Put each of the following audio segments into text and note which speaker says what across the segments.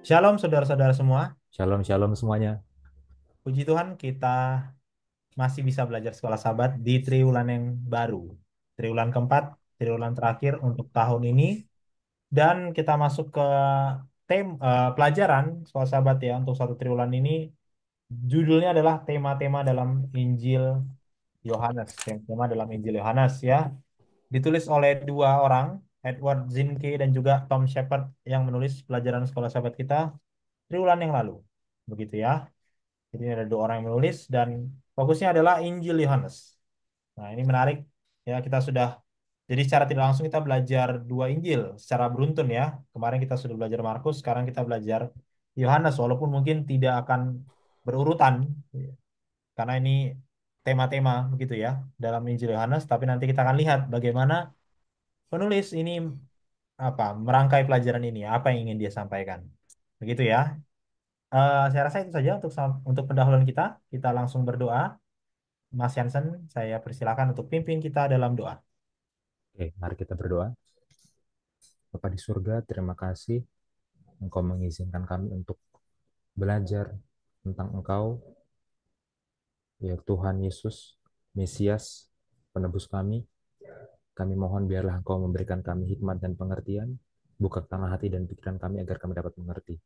Speaker 1: Shalom saudara-saudara semua.
Speaker 2: Shalom, shalom semuanya.
Speaker 1: Puji Tuhan kita masih bisa belajar sekolah Sabat di triwulan yang baru. Triwulan keempat, triwulan terakhir untuk tahun ini. Dan kita masuk ke pelajaran sekolah Sabat ya untuk satu triwulan ini. Judulnya adalah tema-tema dalam Injil Yohanes. Tema dalam Injil Yohanes ya. Ditulis oleh dua orang, Edward Zinke dan juga Tom Shepard yang menulis pelajaran sekolah Sabat kita triwulan yang lalu. Begitu ya. Jadi ada dua orang yang menulis dan fokusnya adalah Injil Yohanes. Nah, ini menarik ya kita sudah jadi secara tidak langsung kita belajar dua Injil secara beruntun ya. Kemarin kita sudah belajar Markus, sekarang kita belajar Yohanes walaupun mungkin tidak akan berurutan ya, karena ini tema-tema begitu ya dalam Injil Yohanes, tapi nanti kita akan lihat bagaimana penulis ini merangkai pelajaran ini, apa yang ingin dia sampaikan. Begitu ya. Saya rasa itu saja untuk pendahuluan kita. Kita langsung berdoa. Mas Jansen, saya persilakan untuk pimpin kita dalam doa.
Speaker 2: Oke, mari kita berdoa. Bapa di surga, terima kasih Engkau mengizinkan kami untuk belajar tentang Engkau, ya Tuhan Yesus, Mesias, penebus kami. Kami mohon biarlah Engkau memberikan kami hikmat dan pengertian, buka tanah hati dan pikiran kami agar kami dapat mengerti.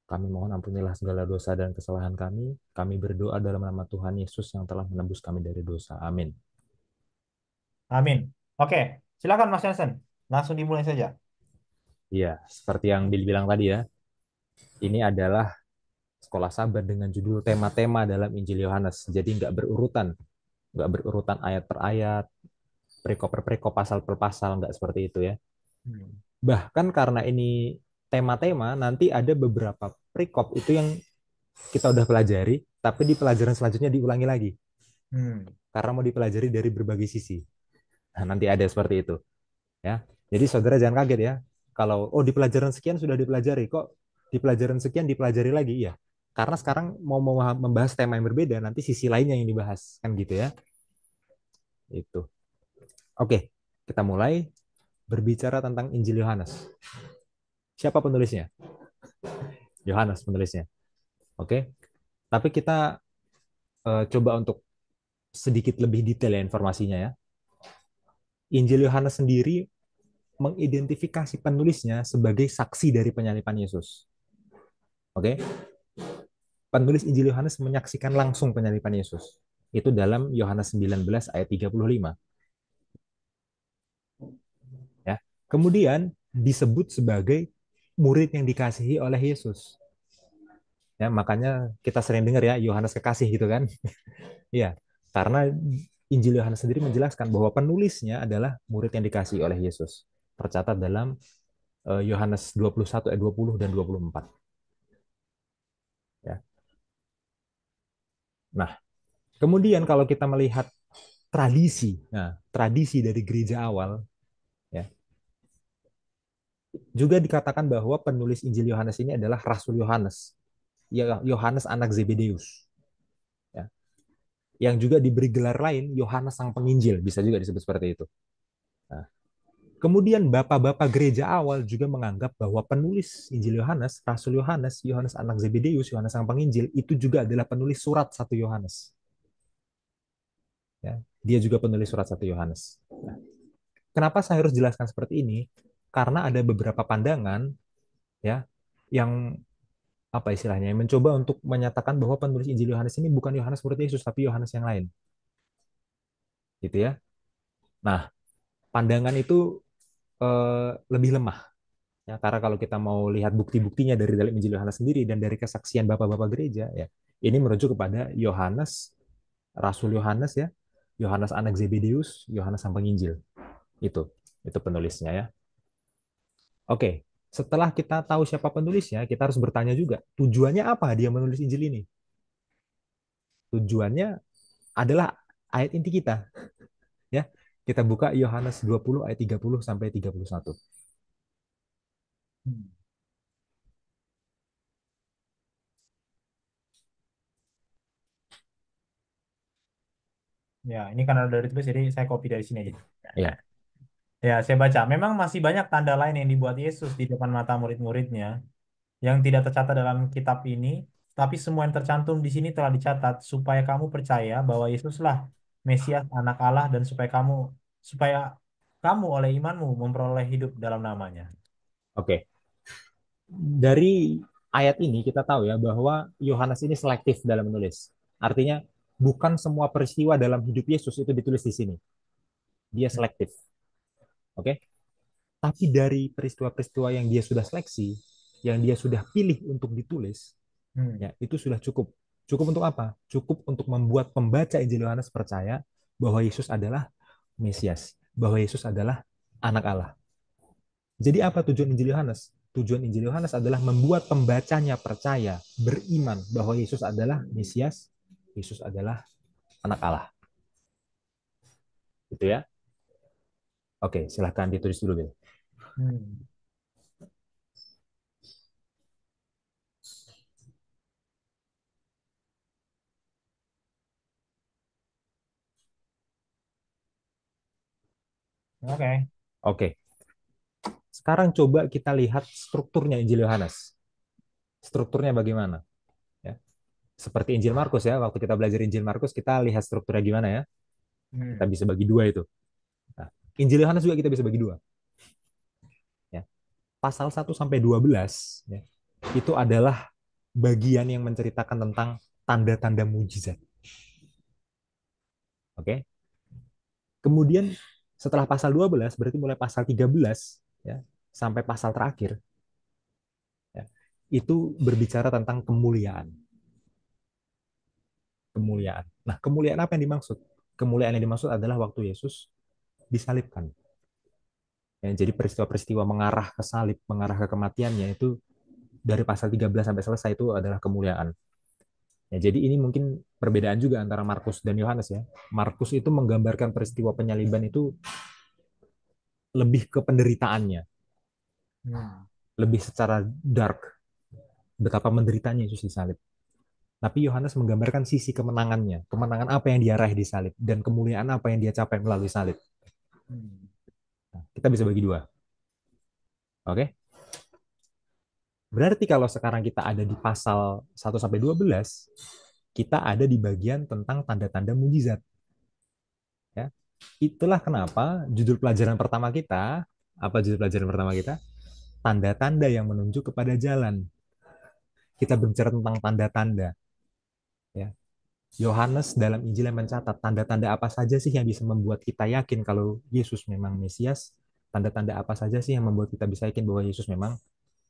Speaker 2: Kami mohon ampunilah segala dosa dan kesalahan kami. Kami berdoa dalam nama Tuhan Yesus yang telah menebus kami dari dosa. Amin.
Speaker 1: Amin. Oke, silakan Mas Jansen. Langsung dimulai saja.
Speaker 2: Iya, seperti yang Bill bilang tadi ya, ini adalah sekolah sabar dengan judul tema-tema dalam Injil Yohanes. Jadi nggak berurutan ayat per ayat, perikop per perikop, pasal per pasal, nggak seperti itu ya.
Speaker 1: Hmm.
Speaker 2: Bahkan karena ini tema-tema, nanti ada beberapa perikop itu yang kita udah pelajari, tapi di pelajaran selanjutnya diulangi lagi,
Speaker 1: Hmm.
Speaker 2: karena mau dipelajari dari berbagai sisi. Nah, nanti ada seperti itu ya. Jadi saudara jangan kaget ya, kalau oh di pelajaran sekian sudah dipelajari, kok di pelajaran sekian dipelajari lagi ya. Karena sekarang mau membahas tema yang berbeda, nanti sisi lainnya yang dibahas kan gitu ya. Itu. Oke, kita mulai berbicara tentang Injil Yohanes. Siapa penulisnya? Yohanes penulisnya. Oke, tapi kita coba untuk sedikit lebih detail ya informasinya ya. Injil Yohanes sendiri mengidentifikasi penulisnya sebagai saksi dari penyaliban Yesus. Oke, penulis Injil Yohanes menyaksikan langsung penyaliban Yesus. Itu dalam Yohanes 19 ayat 35. Ya. Kemudian disebut sebagai murid yang dikasihi oleh Yesus. Ya, makanya kita sering dengar ya Yohanes kekasih gitu kan. Iya, karena Injil Yohanes sendiri menjelaskan bahwa penulisnya adalah murid yang dikasihi oleh Yesus. Tercatat dalam Yohanes 21 ayat 20 dan 24. Ya. Nah, kemudian kalau kita melihat tradisi, nah, tradisi dari gereja awal, ya, juga dikatakan bahwa penulis Injil Yohanes ini adalah Rasul Yohanes, ya Yohanes anak Zebedeus, ya, yang juga diberi gelar lain Yohanes Sang Penginjil, bisa juga disebut seperti itu. Nah, kemudian bapak-bapak gereja awal juga menganggap bahwa penulis Injil Yohanes, Rasul Yohanes, Yohanes anak Zebedeus, Yohanes Sang Penginjil itu juga adalah penulis surat 1 Yohanes. Ya, dia juga penulis surat 1 Yohanes. Nah, kenapa saya harus jelaskan seperti ini? Karena ada beberapa pandangan ya yang apa istilahnya yang mencoba untuk menyatakan bahwa penulis Injil Yohanes ini bukan Yohanes murid Yesus tapi Yohanes yang lain gitu ya. Nah, pandangan itu lebih lemah ya karena kalau kita mau lihat bukti-buktinya dari dalam Injil Yohanes sendiri dan dari kesaksian bapak-bapak gereja ya, ini merujuk kepada Yohanes, Rasul Yohanes ya, Yohanes anak Zebedeus, Yohanes sang penginjil. Itu penulisnya ya. Oke, setelah kita tahu siapa penulisnya, kita harus bertanya juga, tujuannya apa dia menulis Injil ini? Tujuannya adalah ayat inti kita, ya. Kita buka Yohanes 20 ayat 30 sampai 31.
Speaker 1: Hmm. Ya, ini karena udah ditulis, jadi saya copy dari sini aja.
Speaker 2: Ya,
Speaker 1: Ya, saya baca. Memang masih banyak tanda lain yang dibuat Yesus di depan mata murid-muridnya. yang tidak tercatat dalam kitab ini, tapi semua yang tercantum di sini telah dicatat supaya kamu percaya bahwa Yesuslah Mesias anak Allah dan supaya kamu oleh imanmu memperoleh hidup dalam namanya.
Speaker 2: Oke, dari ayat ini kita tahu ya bahwa Yohanes ini selektif dalam menulis. Artinya bukan semua peristiwa dalam hidup Yesus itu ditulis di sini. Dia selektif. Oke. Tapi dari peristiwa-peristiwa yang dia sudah seleksi, yang dia sudah pilih untuk ditulis,
Speaker 1: Hmm.
Speaker 2: ya itu sudah cukup. Cukup untuk apa? Cukup untuk membuat pembaca Injil Yohanes percaya bahwa Yesus adalah Mesias, bahwa Yesus adalah anak Allah. Jadi apa tujuan Injil Yohanes? Tujuan Injil Yohanes adalah membuat pembacanya percaya, beriman bahwa Yesus adalah Mesias, Yesus adalah anak Allah. Gitu ya. Oke, silahkan ditulis dulu, Bill.
Speaker 1: Hmm. Oke.
Speaker 2: Oke, sekarang coba kita lihat strukturnya Injil Yohanes. Strukturnya bagaimana? Ya. Seperti Injil Markus ya, waktu kita belajar Injil Markus, kita lihat strukturnya gimana ya. Kita
Speaker 1: Hmm.
Speaker 2: bisa bagi dua itu. Nah, Injil Yohanes juga kita bisa bagi dua. Ya. Pasal 1 sampai 12 ya, itu adalah bagian yang menceritakan tentang tanda-tanda mujizat. Oke. Kemudian setelah pasal 12 berarti mulai pasal 13 ya sampai pasal terakhir ya, itu berbicara tentang kemuliaan. Kemuliaan. Nah, kemuliaan apa yang dimaksud? Kemuliaan yang dimaksud adalah waktu Yesus disalibkan. Ya, jadi peristiwa-peristiwa mengarah ke salib, mengarah ke kematiannya itu dari pasal 13 sampai selesai itu adalah kemuliaan. Ya, jadi ini mungkin perbedaan juga antara Markus dan Yohanes ya. Markus itu menggambarkan peristiwa penyaliban itu lebih ke penderitaannya,
Speaker 1: Hmm.
Speaker 2: lebih secara dark, betapa menderitanya Yesus disalib. Tapi Yohanes menggambarkan sisi kemenangannya, kemenangan apa yang dia raih di salib, dan kemuliaan apa yang dia capai melalui salib.
Speaker 1: Hmm.
Speaker 2: Nah, kita bisa bagi dua. Oke? Berarti kalau sekarang kita ada di pasal 1 sampai 12, kita ada di bagian tentang tanda-tanda mujizat. Ya. Itulah kenapa judul pelajaran pertama kita, apa judul pelajaran pertama kita? Tanda-tanda yang menunjuk kepada jalan. Kita berbicara tentang tanda-tanda. Ya. Yohanes dalam Injilnya mencatat tanda-tanda apa saja sih yang bisa membuat kita yakin kalau Yesus memang Mesias, tanda-tanda apa saja sih yang membuat kita bisa yakin bahwa Yesus memang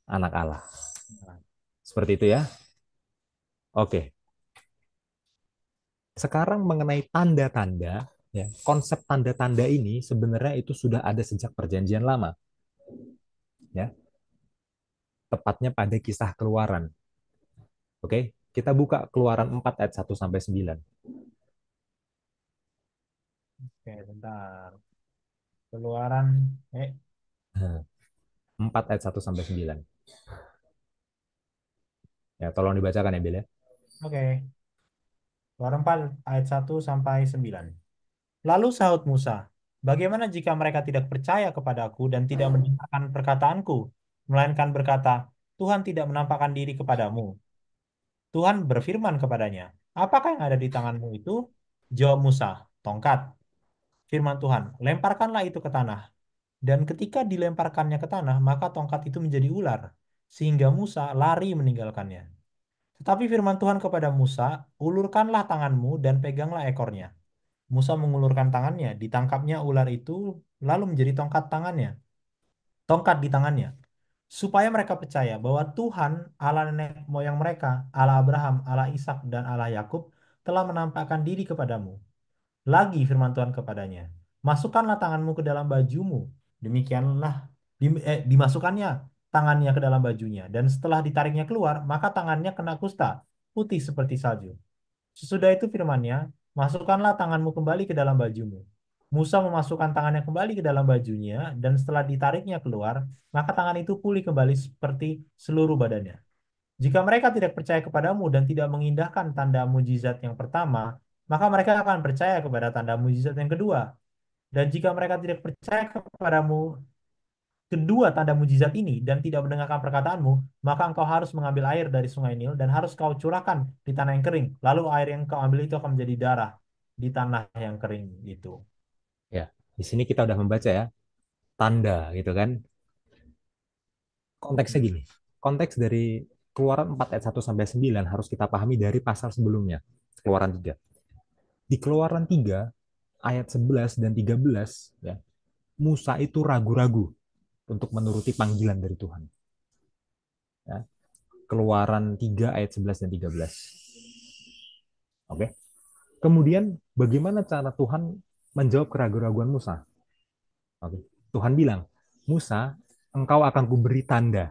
Speaker 2: anak Allah. Seperti itu ya. Oke, sekarang mengenai tanda-tanda, ya, konsep tanda-tanda ini sebenarnya itu sudah ada sejak Perjanjian Lama, ya, tepatnya pada kisah Keluaran. Oke, kita buka Keluaran 4 ayat 1 sampai 9.
Speaker 1: Oke, bentar. Keluaran. Eh,
Speaker 2: 4 ayat 1 sampai 9. Ya, tolong dibacakan ya, Bill ya.
Speaker 1: oke. Keluaran 4 ayat 1 sampai 9. Lalu sahut Musa, bagaimana jika mereka tidak percaya kepadaku dan tidak mendengarkan perkataanku, melainkan berkata, Tuhan tidak menampakkan diri kepadamu. Tuhan berfirman kepadanya, apakah yang ada di tanganmu itu? Jawab Musa, tongkat. Firman Tuhan, lemparkanlah itu ke tanah. Dan ketika dilemparkannya ke tanah, maka tongkat itu menjadi ular, sehingga Musa lari meninggalkannya. Tetapi firman Tuhan kepada Musa, ulurkanlah tanganmu dan peganglah ekornya. Musa mengulurkan tangannya, ditangkapnya ular itu, lalu menjadi tongkat di tangannya, supaya mereka percaya bahwa Tuhan, Allah nenek moyang mereka, Allah Abraham, Allah Ishak dan Allah Yakub, telah menampakkan diri kepadamu. Lagi firman Tuhan kepadanya, masukkanlah tanganmu ke dalam bajumu. Demikianlah dimasukkannya tangannya ke dalam bajunya, dan setelah ditariknya keluar, maka tangannya kena kusta, putih seperti salju. Sesudah itu firman-Nya, masukkanlah tanganmu kembali ke dalam bajumu. Musa memasukkan tangannya kembali ke dalam bajunya, dan setelah ditariknya keluar, maka tangan itu pulih kembali seperti seluruh badannya. Jika mereka tidak percaya kepadamu dan tidak mengindahkan tanda mujizat yang pertama, maka mereka akan percaya kepada tanda mujizat yang kedua. Dan jika mereka tidak percaya kepadamu kedua tanda mujizat ini dan tidak mendengarkan perkataanmu, maka engkau harus mengambil air dari sungai Nil dan harus kau curahkan di tanah yang kering. Lalu air yang kau ambil itu akan menjadi darah di tanah yang kering itu.
Speaker 2: Ya, di sini kita udah membaca ya, tanda gitu kan. Konteksnya
Speaker 1: Hmm.
Speaker 2: gini. Konteks dari Keluaran 4 ayat 1 sampai 9 harus kita pahami dari pasal sebelumnya. Keluaran 3. Di Keluaran 3 ayat 11 dan 13 ya, Musa itu ragu-ragu untuk menuruti panggilan dari Tuhan. Ya. Keluaran 3 ayat 11 dan 13. Oke. Kemudian bagaimana cara Tuhan menjawab keraguan-raguan Musa? Oke. Tuhan bilang, Musa, engkau akan kuberi tanda.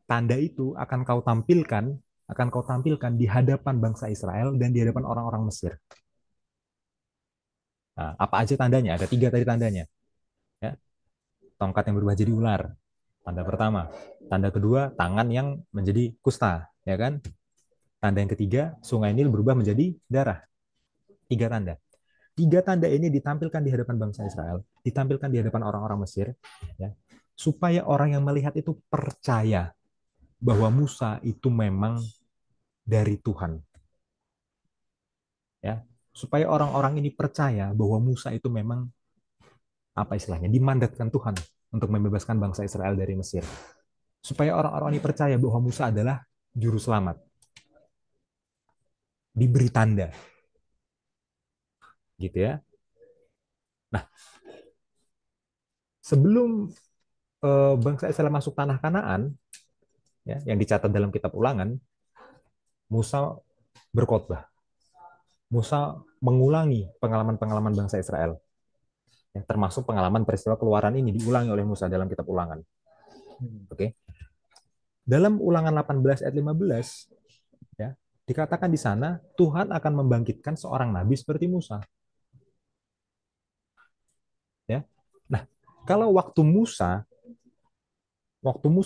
Speaker 2: Tanda itu akan kau tampilkan di hadapan bangsa Israel dan di hadapan orang-orang Mesir. Nah, apa aja tandanya? Ada tiga tadi tandanya. Ya. Tongkat yang berubah jadi ular. Tanda pertama. Tanda kedua, tangan yang menjadi kusta. Ya kan? Tanda yang ketiga, sungai Nil berubah menjadi darah. Tiga tanda. Tiga tanda ini ditampilkan di hadapan bangsa Israel, ditampilkan di hadapan orang-orang Mesir, ya, supaya orang yang melihat itu percaya bahwa Musa itu memang dari Tuhan, ya, supaya orang-orang ini percaya bahwa Musa itu memang apa istilahnya dimandatkan Tuhan untuk membebaskan bangsa Israel dari Mesir, supaya orang-orang ini percaya bahwa Musa adalah juru selamat, diberi tanda, gitu ya. Nah, sebelum bangsa Israel masuk tanah Kanaan, ya, yang dicatat dalam kitab Ulangan, Musa berkhotbah. Musa mengulangi pengalaman-pengalaman bangsa Israel. Ya, termasuk pengalaman peristiwa keluaran ini diulangi oleh Musa dalam kitab Ulangan.
Speaker 1: Hmm.
Speaker 2: Oke. Dalam Ulangan 18 ayat 15, ya, dikatakan di sana Tuhan akan membangkitkan seorang nabi seperti Musa. Ya. Nah, kalau waktu Musa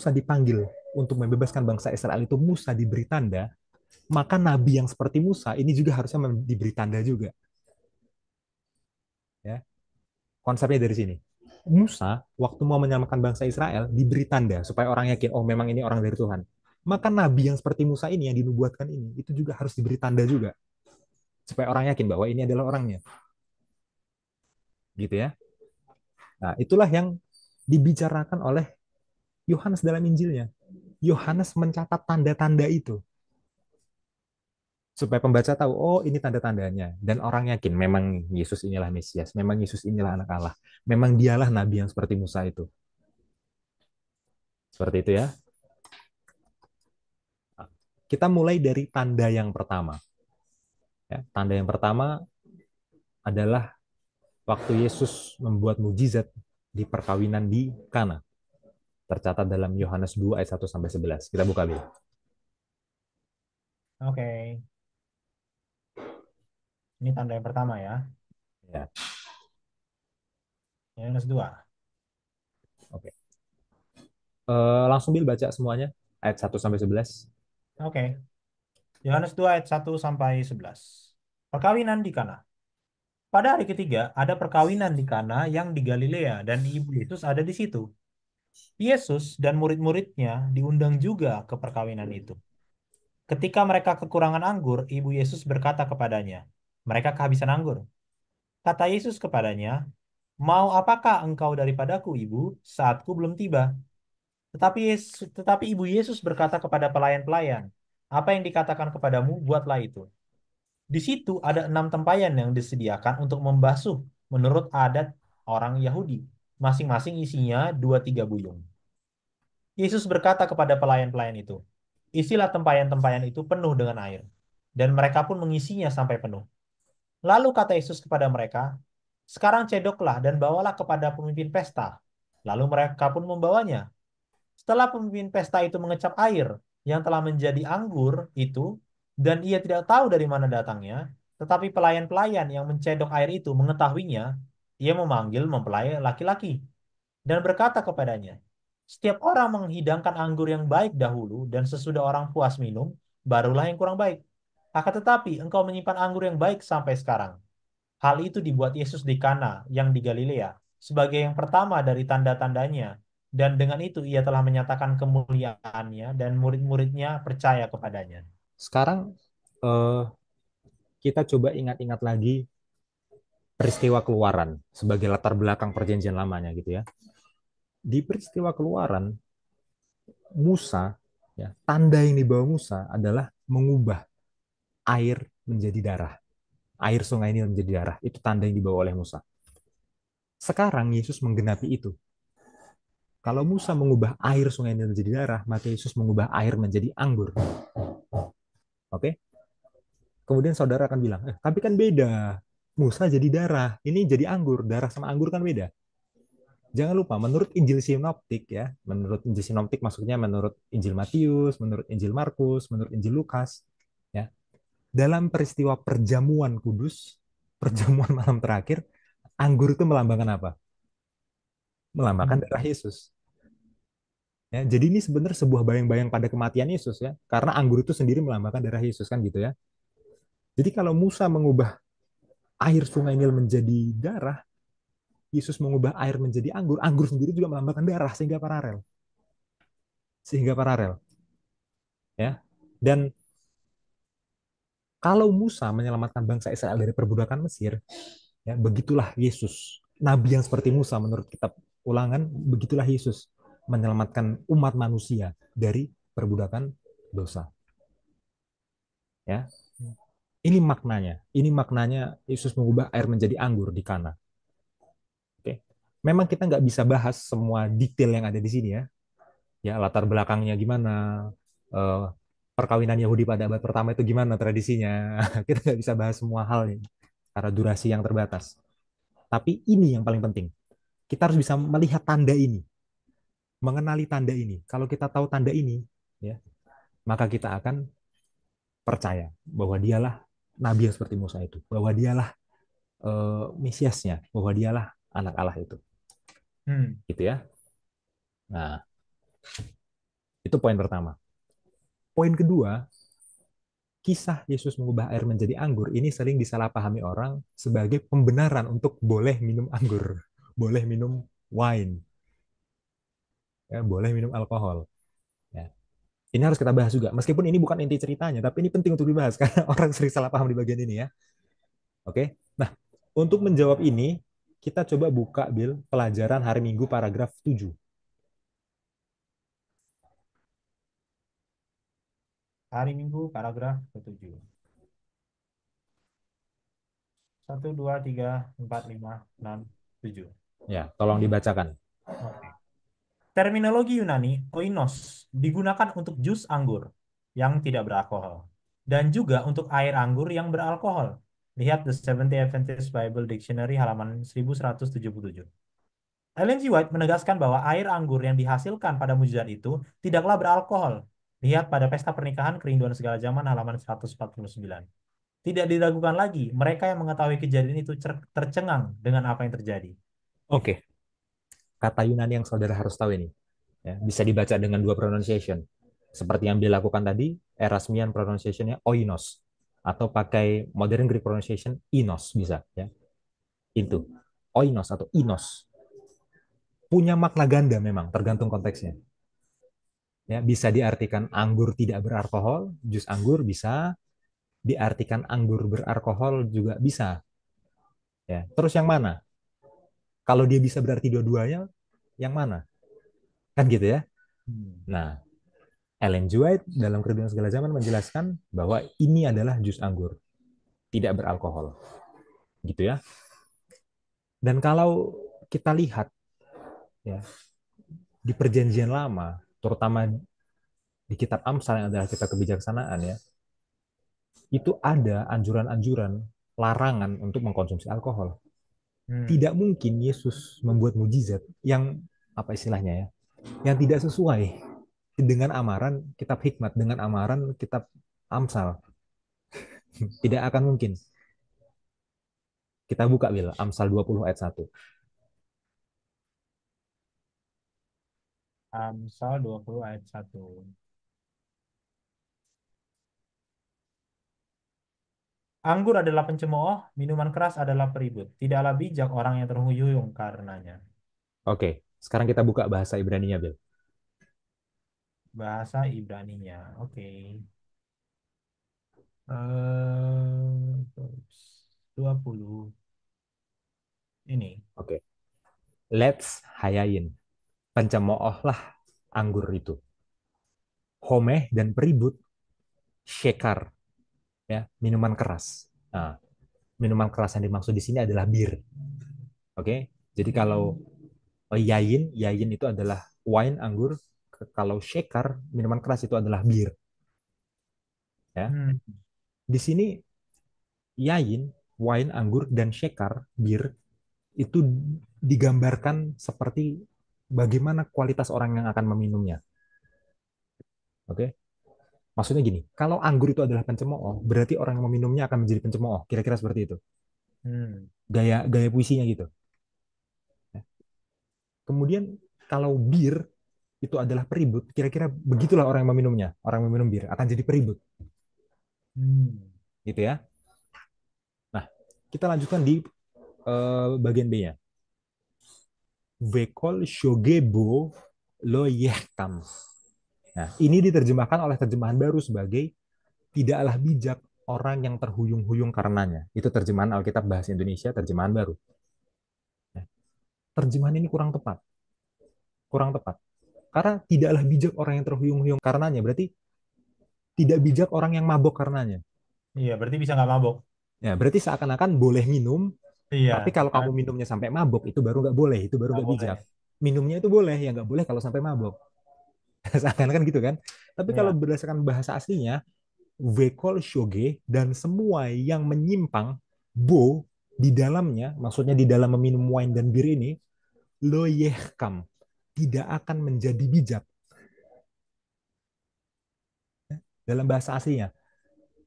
Speaker 2: dipanggil untuk membebaskan bangsa Israel itu Musa diberi tanda, maka nabi yang seperti Musa ini juga harusnya diberi tanda juga. Ya. Konsepnya dari sini. Musa, waktu mau menyelamatkan bangsa Israel, diberi tanda supaya orang yakin, oh memang ini orang dari Tuhan. Maka nabi yang seperti Musa ini, yang dinubuatkan ini, itu juga harus diberi tanda juga. Supaya orang yakin bahwa ini adalah orangnya. Gitu ya. Nah, itulah yang dibicarakan oleh Yohanes dalam Injilnya. Yohanes mencatat tanda-tanda itu. Supaya pembaca tahu, oh ini tanda-tandanya. Dan orang yakin, memang Yesus inilah Mesias. Memang Yesus inilah anak Allah. Memang dialah nabi yang seperti Musa itu. Seperti itu ya. Kita mulai dari tanda yang pertama. Ya, tanda yang pertama adalah waktu Yesus membuat mujizat di perkawinan di Kana. Tercatat dalam Yohanes 2 ayat 1 sampai 11. Kita buka dulu.
Speaker 1: Oke, ini tanda yang pertama ya.
Speaker 2: Ya,
Speaker 1: Yohanes 2.
Speaker 2: oke. Langsung Bil baca semuanya ayat 1 sampai 11.
Speaker 1: Oke, Yohanes 2 ayat 1 sampai 11. Perkawinan di Kana. Pada hari ketiga ada perkawinan di Kana yang di Galilea dan ibu Yesus ada di situ. Yesus dan murid-muridnya diundang juga ke perkawinan itu. Ketika mereka kekurangan anggur, ibu Yesus berkata kepadanya, "Mereka kehabisan anggur." Kata Yesus kepadanya, "Mau apakah engkau daripadaku, ibu? Saatku belum tiba." Tetapi ibu Yesus berkata kepada pelayan-pelayan, "Apa yang dikatakan kepadamu, buatlah itu." Di situ ada 6 tempayan yang disediakan untuk membasuh menurut adat orang Yahudi. Masing-masing isinya 2-3 buyung. Yesus berkata kepada pelayan-pelayan itu, "Isilah tempayan-tempayan itu penuh dengan air." Dan mereka pun mengisinya sampai penuh. Lalu kata Yesus kepada mereka, "Sekarang cedoklah dan bawalah kepada pemimpin pesta." Lalu mereka pun membawanya. Setelah pemimpin pesta itu mengecap air yang telah menjadi anggur itu, dan ia tidak tahu dari mana datangnya, tetapi pelayan-pelayan yang mencedok air itu mengetahuinya, ia memanggil mempelai laki-laki dan berkata kepadanya, "Setiap orang menghidangkan anggur yang baik dahulu, dan sesudah orang puas minum, barulah yang kurang baik. Akan tetapi engkau menyimpan anggur yang baik sampai sekarang." Hal itu dibuat Yesus di Kana yang di Galilea, sebagai yang pertama dari tanda-tandanya. Dan dengan itu ia telah menyatakan kemuliaannya dan murid-muridnya percaya kepadanya.
Speaker 2: Sekarang eh, kita coba ingat-ingat lagi peristiwa keluaran sebagai latar belakang perjanjian lamanya gitu ya. Di peristiwa keluaran, Musa, ya, tanda yang dibawa Musa adalah mengubah air menjadi darah. Air sungai ini menjadi darah. Itu tanda yang dibawa oleh Musa. Sekarang Yesus menggenapi itu. Kalau Musa mengubah air sungai ini menjadi darah, maka Yesus mengubah air menjadi anggur. Oke? Kemudian saudara akan bilang, tapi kan beda. Musa jadi darah, ini jadi anggur. Darah sama anggur kan beda. Jangan lupa, menurut Injil Sinoptik ya, menurut Injil Sinoptik maksudnya menurut Injil Matius, menurut Injil Markus, menurut Injil Lukas, ya, dalam peristiwa perjamuan kudus, perjamuan malam terakhir, anggur itu melambangkan apa? Melambangkan
Speaker 1: Hmm.
Speaker 2: darah Yesus. Ya, jadi ini sebenarnya sebuah bayang-bayang pada kematian Yesus ya, karena anggur itu sendiri melambangkan darah Yesus kan gitu ya. Jadi kalau Musa mengubah air sungai Nil menjadi darah, Yesus mengubah air menjadi anggur, anggur sendiri juga melambangkan darah sehingga paralel ya. Dan kalau Musa menyelamatkan bangsa Israel dari perbudakan Mesir, ya begitulah Yesus, nabi yang seperti Musa menurut kitab Ulangan, begitulah Yesus menyelamatkan umat manusia dari perbudakan dosa. Ya, ini maknanya. Ini maknanya Yesus mengubah air menjadi anggur di Kana. Oke, memang kita nggak bisa bahas semua detail yang ada di sini ya. Ya latar belakangnya gimana, eh, perkawinan Yahudi pada abad pertama itu gimana tradisinya. Kita nggak bisa bahas semua hal ini karena durasi yang terbatas. Tapi ini yang paling penting. Kita harus bisa melihat tanda ini, mengenali tanda ini. Kalau kita tahu tanda ini, ya, maka kita akan percaya bahwa dialah nabi yang seperti Musa itu, bahwa dialah Mesiasnya, bahwa dialah anak Allah itu.
Speaker 1: Hmm.
Speaker 2: Gitu ya. Nah, itu poin pertama. Poin kedua, kisah Yesus mengubah air menjadi anggur ini sering disalahpahami orang sebagai pembenaran untuk boleh minum anggur, boleh minum wine, ya, boleh minum alkohol. Ya. Ini harus kita bahas juga. Meskipun ini bukan inti ceritanya, tapi ini penting untuk dibahas karena orang sering salah paham di bagian ini ya. Oke. Nah, untuk menjawab ini, kita coba buka Bill pelajaran hari Minggu paragraf 7.
Speaker 1: Hari Minggu, paragraf ke-7. 1, 2, 3, 4, 5, 6, 7.
Speaker 2: Ya, tolong dibacakan.
Speaker 1: Oke. Terminologi Yunani, oinos, digunakan untuk jus anggur yang tidak beralkohol. Dan juga untuk air anggur yang beralkohol. Lihat The Seventh-day Adventist Bible Dictionary halaman 1177. Ellen G. White menegaskan bahwa air anggur yang dihasilkan pada mujizat itu tidaklah beralkohol. Lihat pada pesta pernikahan kerinduan segala zaman halaman 149. Tidak diragukan lagi, mereka yang mengetahui kejadian itu tercengang dengan apa yang terjadi.
Speaker 2: Oke, kata Yunani yang saudara harus tahu ini. Ya, bisa dibaca dengan dua pronunciation. Seperti yang dilakukan tadi, Erasmian pronunciation-nya oinos. Atau pakai modern Greek pronunciation, inos bisa. Ya. Itu. Oinos atau inos. Punya makna ganda memang, tergantung konteksnya. Ya, bisa diartikan anggur tidak beralkohol, jus anggur bisa, diartikan anggur beralkohol juga bisa. Ya. Terus yang mana? Kalau dia bisa berarti dua-duanya, yang mana? Kan gitu ya.
Speaker 1: Hmm.
Speaker 2: Nah, Ellen G. White dalam Kerinduan Segala Zaman menjelaskan bahwa ini adalah jus anggur, tidak beralkohol. Gitu ya. Dan kalau kita lihat ya di perjanjian lama, terutama di kitab Amsal yang adalah kitab kebijaksanaan ya, itu ada anjuran-anjuran larangan untuk mengkonsumsi alkohol.
Speaker 1: Hmm.
Speaker 2: Tidak mungkin Yesus membuat mujizat yang apa istilahnya ya, yang tidak sesuai dengan amaran kitab hikmat, dengan amaran kitab Amsal. Tidak akan mungkin. Kita buka Bil, Amsal 20 ayat 1.
Speaker 1: Amsal 20 ayat 1. 1, 2, 3, 4, 5, 6, 7. Amsal 20 ayat 1. 1, 2, 3, 4, 5, 6, 7. Amsal 20 ayat 1. 1, 2, 3, 4, 5, 6, 7. Amsal 20 ayat 1. 1, 2, 3, 4, 5, 6, 7. Anggur adalah pencemooh, minuman keras adalah peribut. Tidaklah bijak orang yang terhuyung karenanya.
Speaker 2: Oke, sekarang kita buka bahasa Ibraninya, Bil.
Speaker 1: Bahasa Ibraninya. Oke. 20 ini.
Speaker 2: Oke. Let's hayain. Pencemoohlah anggur itu. Homeh dan peribut, shekar, ya, minuman keras. Nah, minuman keras yang dimaksud di sini adalah bir. Oke. Jadi kalau yayin, yayin itu adalah wine, anggur. Kalau shekar, minuman keras itu adalah bir. Ya.
Speaker 1: Hmm.
Speaker 2: Di sini yayin, wine, anggur, dan shekar, bir, itu digambarkan seperti bagaimana kualitas orang yang akan meminumnya. Oke. Maksudnya gini, kalau anggur itu adalah pencemooh, berarti orang yang meminumnya akan menjadi pencemooh. Kira-kira seperti itu.
Speaker 1: Hmm.
Speaker 2: Gaya gaya puisinya gitu. Kemudian kalau bir itu adalah peribut, kira-kira begitulah orang yang meminumnya. Orang yang meminum bir akan jadi peribut,
Speaker 1: Hmm.
Speaker 2: gitu ya. Nah, kita lanjutkan di bagian B-nya. Vekol shogebo lo yehkam. Nah, ini diterjemahkan oleh terjemahan baru sebagai tidaklah bijak orang yang terhuyung-huyung karenanya. Itu terjemahan Alkitab Bahasa Indonesia, terjemahan baru. Nah, terjemahan ini kurang tepat. Kurang tepat. Karena tidaklah bijak orang yang terhuyung-huyung karenanya. Berarti tidak bijak orang yang mabok karenanya.
Speaker 1: Iya, berarti bisa nggak mabok.
Speaker 2: Ya, berarti seakan-akan boleh minum,
Speaker 1: Iya,
Speaker 2: tapi kalau kamu
Speaker 1: kan
Speaker 2: minumnya sampai mabok, itu baru nggak boleh. Itu baru
Speaker 1: nggak
Speaker 2: nggak
Speaker 1: boleh.
Speaker 2: bijak. Minumnya itu boleh, ya nggak boleh kalau sampai mabok. Seakan-akan gitu kan. Tapi kalau
Speaker 1: Iya.
Speaker 2: berdasarkan bahasa aslinya, Vekol shoge dan semua yang menyimpang bo di dalamnya, maksudnya di dalam meminum wine dan bir ini, lo yehkam, tidak akan menjadi bijak dalam bahasa aslinya.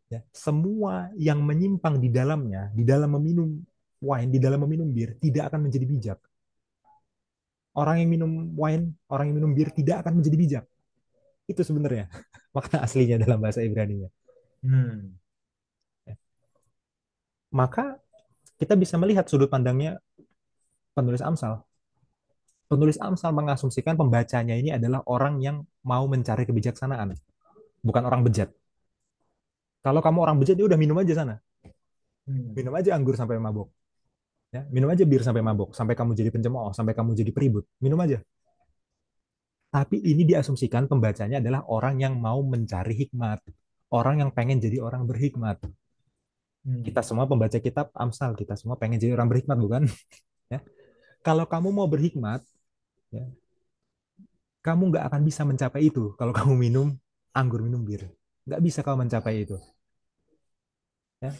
Speaker 2: Ya, semua yang menyimpang di dalamnya, di dalam meminum wine, di dalam meminum bir, tidak akan menjadi bijak. Orang yang minum wine, orang yang minum bir tidak akan menjadi bijak. Itu sebenarnya makna aslinya dalam bahasa Ibrani.
Speaker 1: Hmm.
Speaker 2: Maka kita bisa melihat sudut pandangnya penulis Amsal. Penulis Amsal mengasumsikan pembacanya ini adalah orang yang mau mencari kebijaksanaan, bukan orang bejat. Kalau kamu orang bejat, ya udah minum aja sana.
Speaker 1: Hmm.
Speaker 2: Minum aja anggur sampai mabok. Ya, minum aja bir sampai mabok, sampai kamu jadi pencemooh, sampai kamu jadi peribut. Minum aja. Tapi ini diasumsikan pembacanya adalah orang yang mau mencari hikmat. Orang yang pengen jadi orang berhikmat. Kita
Speaker 1: Hmm.
Speaker 2: semua pembaca kitab Amsal, kita semua pengen jadi orang berhikmat, bukan? Ya. Kalau kamu mau berhikmat, ya, kamu nggak akan bisa mencapai itu kalau kamu minum anggur, minum bir. Nggak bisa kamu mencapai itu. Ya.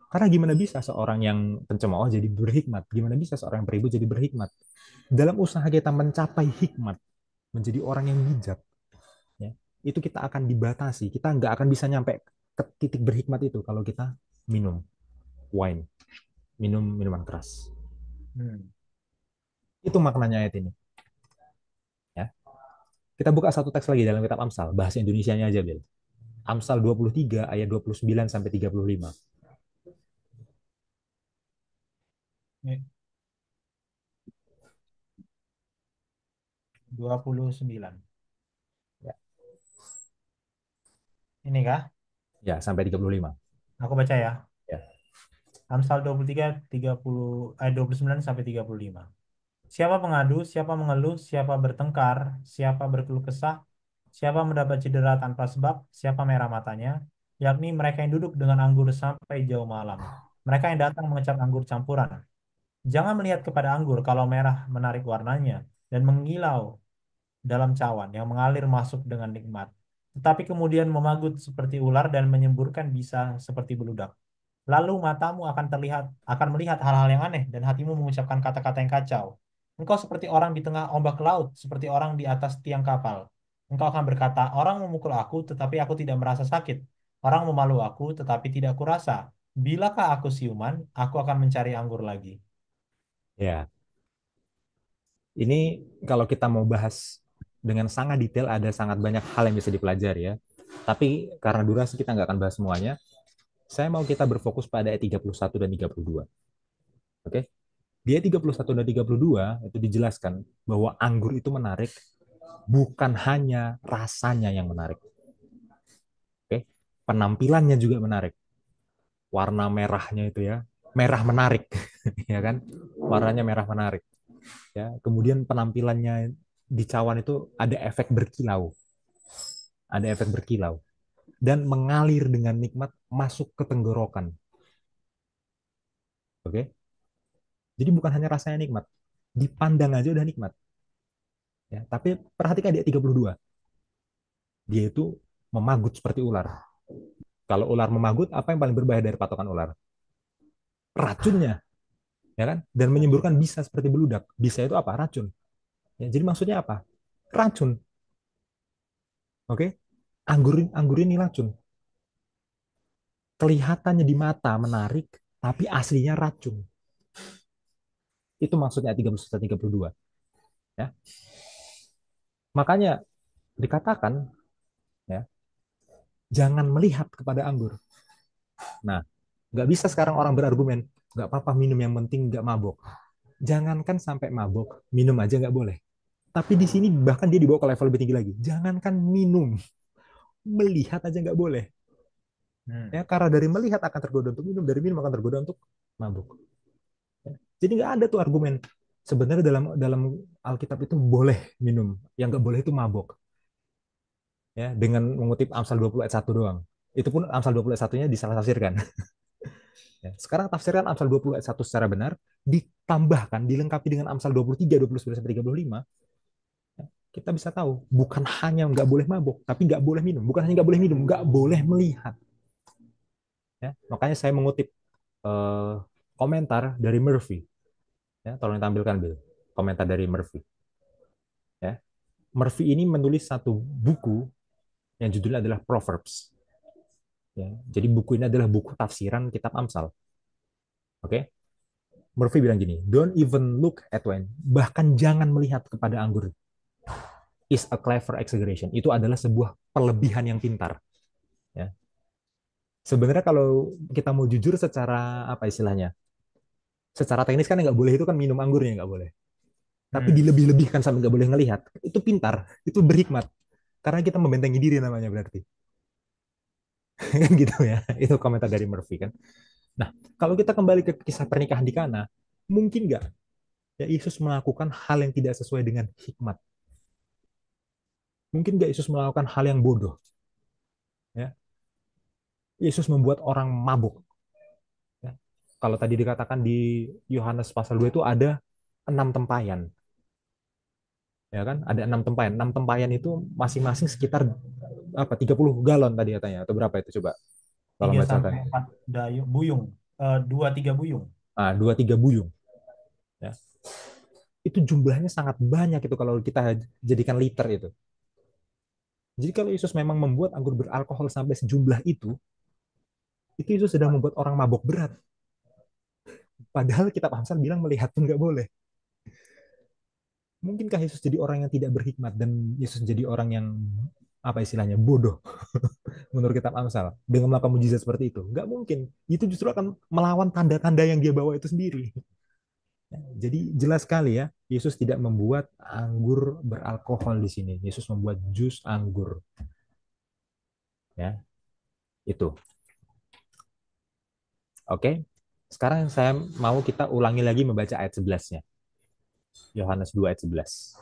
Speaker 2: Karena gimana bisa seorang yang pencemooh jadi berhikmat? Gimana bisa seorang yang beribu jadi berhikmat? Dalam usaha kita mencapai hikmat, menjadi orang yang bijak, ya, itu kita akan dibatasi. Kita nggak akan bisa nyampe ke titik berhikmat itu kalau kita minum wine, minum minuman keras.
Speaker 1: Hmm.
Speaker 2: Itu maknanya ayat ini. Ya. Kita buka satu teks lagi dalam kitab Amsal, bahasa Indonesianya aja, Bil. Amsal 23 ayat 29 sampai 35.
Speaker 1: Ini 29.
Speaker 2: Ya,
Speaker 1: Ini kah?
Speaker 2: ya sampai 35.
Speaker 1: Aku baca ya.
Speaker 2: Ya.
Speaker 1: Amsal 23, 30, 29 sampai 35. Siapa pengadu, siapa mengeluh, siapa bertengkar, siapa berkeluh kesah, siapa mendapat cedera tanpa sebab, siapa merah matanya, yakni mereka yang duduk dengan anggur sampai jauh malam. Mereka yang datang mengecap anggur campuran. Jangan melihat kepada anggur kalau merah menarik warnanya dan mengilau dalam cawan yang mengalir masuk dengan nikmat. Tetapi kemudian memagut seperti ular dan menyemburkan bisa seperti beludak. Lalu matamu akan melihat hal-hal yang aneh dan hatimu mengucapkan kata-kata yang kacau. Engkau seperti orang di tengah ombak laut, seperti orang di atas tiang kapal. Engkau akan berkata, orang memukul aku, tetapi aku tidak merasa sakit. Orang memalu aku, tetapi tidak kurasa. Bilakah aku siuman, aku akan mencari anggur lagi.
Speaker 2: Ya, ini kalau kita mau bahas dengan sangat detail, ada sangat banyak hal yang bisa dipelajari ya. Tapi karena durasi kita nggak akan bahas semuanya. Saya mau kita berfokus pada ayat 31 dan 32. Oke? Di ayat 31 dan 32 itu dijelaskan bahwa anggur itu menarik bukan hanya rasanya yang menarik. Oke? Penampilannya juga menarik. Warna merahnya itu ya, merah menarik, ya kan? Warnanya merah menarik, ya. Kemudian penampilannya di cawan itu ada efek berkilau dan mengalir dengan nikmat masuk ke tenggorokan. Oke? Jadi bukan hanya rasanya nikmat, dipandang aja udah nikmat, ya. Tapi perhatikan di ayat 32, dia itu memagut seperti ular. Kalau ular memagut, apa yang paling berbahaya dari patokan ular? Racunnya, ya kan? Dan menyemburkan bisa seperti beludak. Bisa itu apa? Racun. Ya, jadi maksudnya apa? Racun. Oke? Anggur anggur ini racun. Kelihatannya di mata menarik, tapi aslinya racun. Itu maksudnya 31 32, ya. Makanya dikatakan, ya, jangan melihat kepada anggur. Nah, nggak bisa sekarang orang berargumen, nggak apa-apa minum yang penting nggak mabok. Jangankan sampai mabok, minum aja nggak boleh. Tapi di sini bahkan dia dibawa ke level lebih tinggi lagi. Jangankan minum, melihat aja nggak boleh.
Speaker 1: Hmm.
Speaker 2: Ya, karena dari melihat akan tergoda untuk minum, dari minum akan tergoda untuk mabuk. Ya. Jadi nggak ada tuh argumen. Sebenarnya dalam dalam Alkitab itu boleh minum, yang nggak boleh itu mabok. Ya, dengan mengutip Amsal 20 ayat 1 doang. Itu pun Amsal 20 ayat 1-nya disalah tafsirkan. Ya. Sekarang tafsirkan Amsal 20 ayat 1 secara benar, ditambahkan, dilengkapi dengan Amsal 23, 29 sampai 35, ya, kita bisa tahu bukan hanya nggak boleh mabuk, tapi nggak boleh minum. Bukan hanya nggak boleh minum, nggak boleh melihat. Ya, makanya saya mengutip eh, komentar dari Murphy. Ya, tolong ditampilkan Bill. Komentar dari Murphy. Ya, Murphy ini menulis satu buku yang judulnya adalah Proverbs. Ya, jadi buku ini adalah buku tafsiran kitab Amsal. Oke, Murphy bilang gini, don't even look at wine, bahkan jangan melihat kepada anggur, is a clever exaggeration. Itu adalah sebuah perlebihan yang pintar. Ya. Sebenarnya kalau kita mau jujur secara apa istilahnya, secara teknis kan nggak boleh itu kan minum anggurnya nggak boleh. Tapi
Speaker 1: Hmm.
Speaker 2: dilebih-lebihkan sampai nggak boleh ngelihat. Itu pintar, itu berhikmat. Karena kita membentengi diri namanya berarti. Kan gitu ya. Itu komentar dari Murphy kan. Nah, kalau kita kembali ke kisah pernikahan di Kana, mungkin nggak ya Yesus melakukan hal yang tidak sesuai dengan hikmat? Mungkin nggak Yesus melakukan hal yang bodoh? Ya, Yesus membuat orang mabuk. Ya. Kalau tadi dikatakan di Yohanes pasal 2 itu ada 6 tempayan. Ya kan? Ada 6 tempayan. 6 tempayan itu masing-masing sekitar apa 30 galon tadi katanya atau berapa itu coba kalau
Speaker 1: Tiga sampai
Speaker 2: bacakan.
Speaker 1: empat dayung buyung. Dua tiga buyung.
Speaker 2: Ah, 2 3 buyung. Ya. Itu jumlahnya sangat banyak itu kalau kita jadikan liter itu. Jadi kalau Yesus memang membuat anggur beralkohol sampai sejumlah itu Yesus sedang membuat orang mabok berat. Padahal kitab Amsal bilang melihat pun nggak boleh. Mungkinkah Yesus jadi orang yang tidak berhikmat dan Yesus jadi orang yang apa istilahnya bodoh menurut kitab Amsal dengan melakukan mujizat seperti itu? Nggak mungkin. Itu justru akan melawan tanda-tanda yang dia bawa itu sendiri. Jadi jelas sekali ya, Yesus tidak membuat anggur beralkohol di sini. Yesus membuat jus anggur. Ya, itu. Oke. Sekarang saya mau kita ulangi lagi membaca ayat 11-nya. Yohanes 2 ayat 11.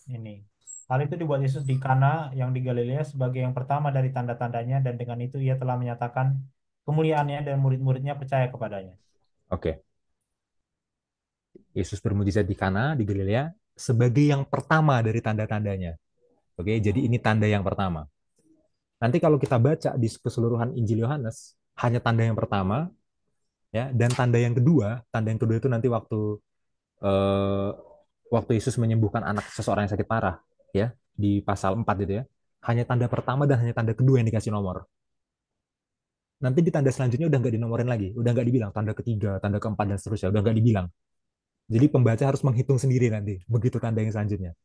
Speaker 1: Ini. Hal itu dibuat Yesus di Kana yang di Galilea sebagai yang pertama dari tanda-tandanya dan dengan itu ia telah menyatakan kemuliaannya dan murid-muridnya percaya kepadanya.
Speaker 2: Oke. Yesus bermujizat di Kana di Galilea sebagai yang pertama dari tanda-tandanya. Oke, jadi ini tanda yang pertama. Nanti kalau kita baca di keseluruhan Injil Yohanes, hanya tanda yang pertama, ya, dan tanda yang kedua itu nanti eh, waktu Yesus menyembuhkan anak seseorang yang sakit parah, ya, di pasal 4 itu ya. Hanya tanda pertama dan hanya tanda kedua yang dikasih nomor. Nanti di tanda selanjutnya udah nggak dinomorin lagi, udah nggak dibilang tanda ketiga, tanda keempat dan seterusnya, udah nggak dibilang. Jadi pembaca harus menghitung sendiri nanti, begitu tanda yang selanjutnya.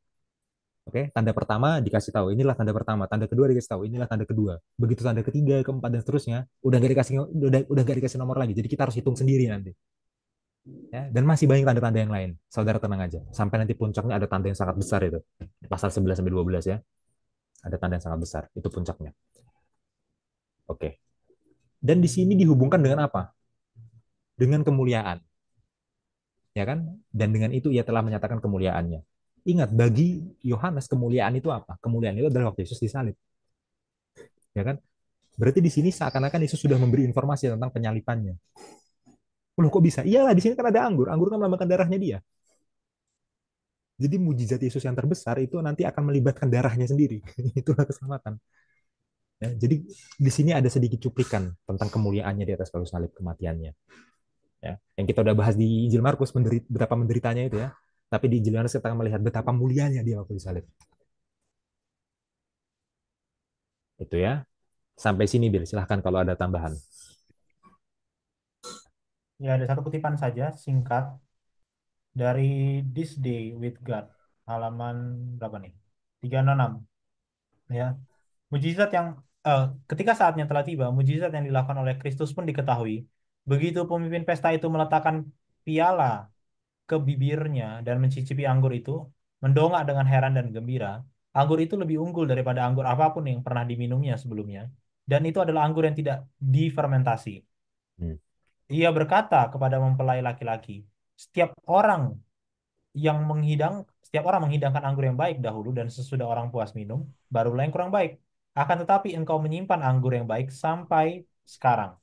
Speaker 2: Oke, tanda pertama dikasih tahu, inilah tanda pertama. Tanda kedua dikasih tahu, inilah tanda kedua. Begitu tanda ketiga, keempat dan seterusnya, udah gak dikasih nomor lagi. Jadi kita harus hitung sendiri nanti. Ya, dan masih banyak tanda-tanda yang lain. Saudara tenang aja. Sampai nanti puncaknya ada tanda yang sangat besar itu. Pasal 11 sampai 12 ya. Ada tanda yang sangat besar. Itu puncaknya. Oke. Dan di sini dihubungkan dengan apa? Dengan kemuliaan, ya kan? Dan dengan itu ia telah menyatakan kemuliaannya. Ingat, bagi Yohanes kemuliaan itu apa? Kemuliaan itu adalah waktu Yesus disalib, ya kan? Berarti di sini seakan-akan Yesus sudah memberi informasi tentang penyalipannya. Loh kok bisa? Iyalah, di sini kan ada anggur. Anggur kan melambangkan darahnya dia. Jadi mujizat Yesus yang terbesar itu nanti akan melibatkan darahnya sendiri. Itulah keselamatan. Ya, jadi di sini ada sedikit cuplikan tentang kemuliaannya di atas kayu salib, kematiannya. Ya, yang kita udah bahas di Injil Markus betapa menderitanya itu ya. Tapi di Injil Yohanes kita akan melihat betapa mulianya dia waktu disalib. Itu ya. Sampai sini Bil, silahkan kalau ada tambahan.
Speaker 1: Ya, ada satu kutipan saja singkat dari This Day with God, halaman berapa nih? 366. Ya, mujizat yang ketika saatnya telah tiba, mujizat yang dilakukan oleh Kristus pun diketahui. Begitu pemimpin pesta itu meletakkan piala ke bibirnya dan mencicipi anggur itu, mendongak dengan heran dan gembira. Anggur itu lebih unggul daripada anggur apapun yang pernah diminumnya sebelumnya, dan itu adalah anggur yang tidak difermentasi.
Speaker 2: Hmm.
Speaker 1: Ia berkata kepada mempelai laki-laki, setiap orang setiap orang menghidangkan anggur yang baik dahulu dan sesudah orang puas minum, barulah yang kurang baik. Akan tetapi engkau menyimpan anggur yang baik sampai sekarang.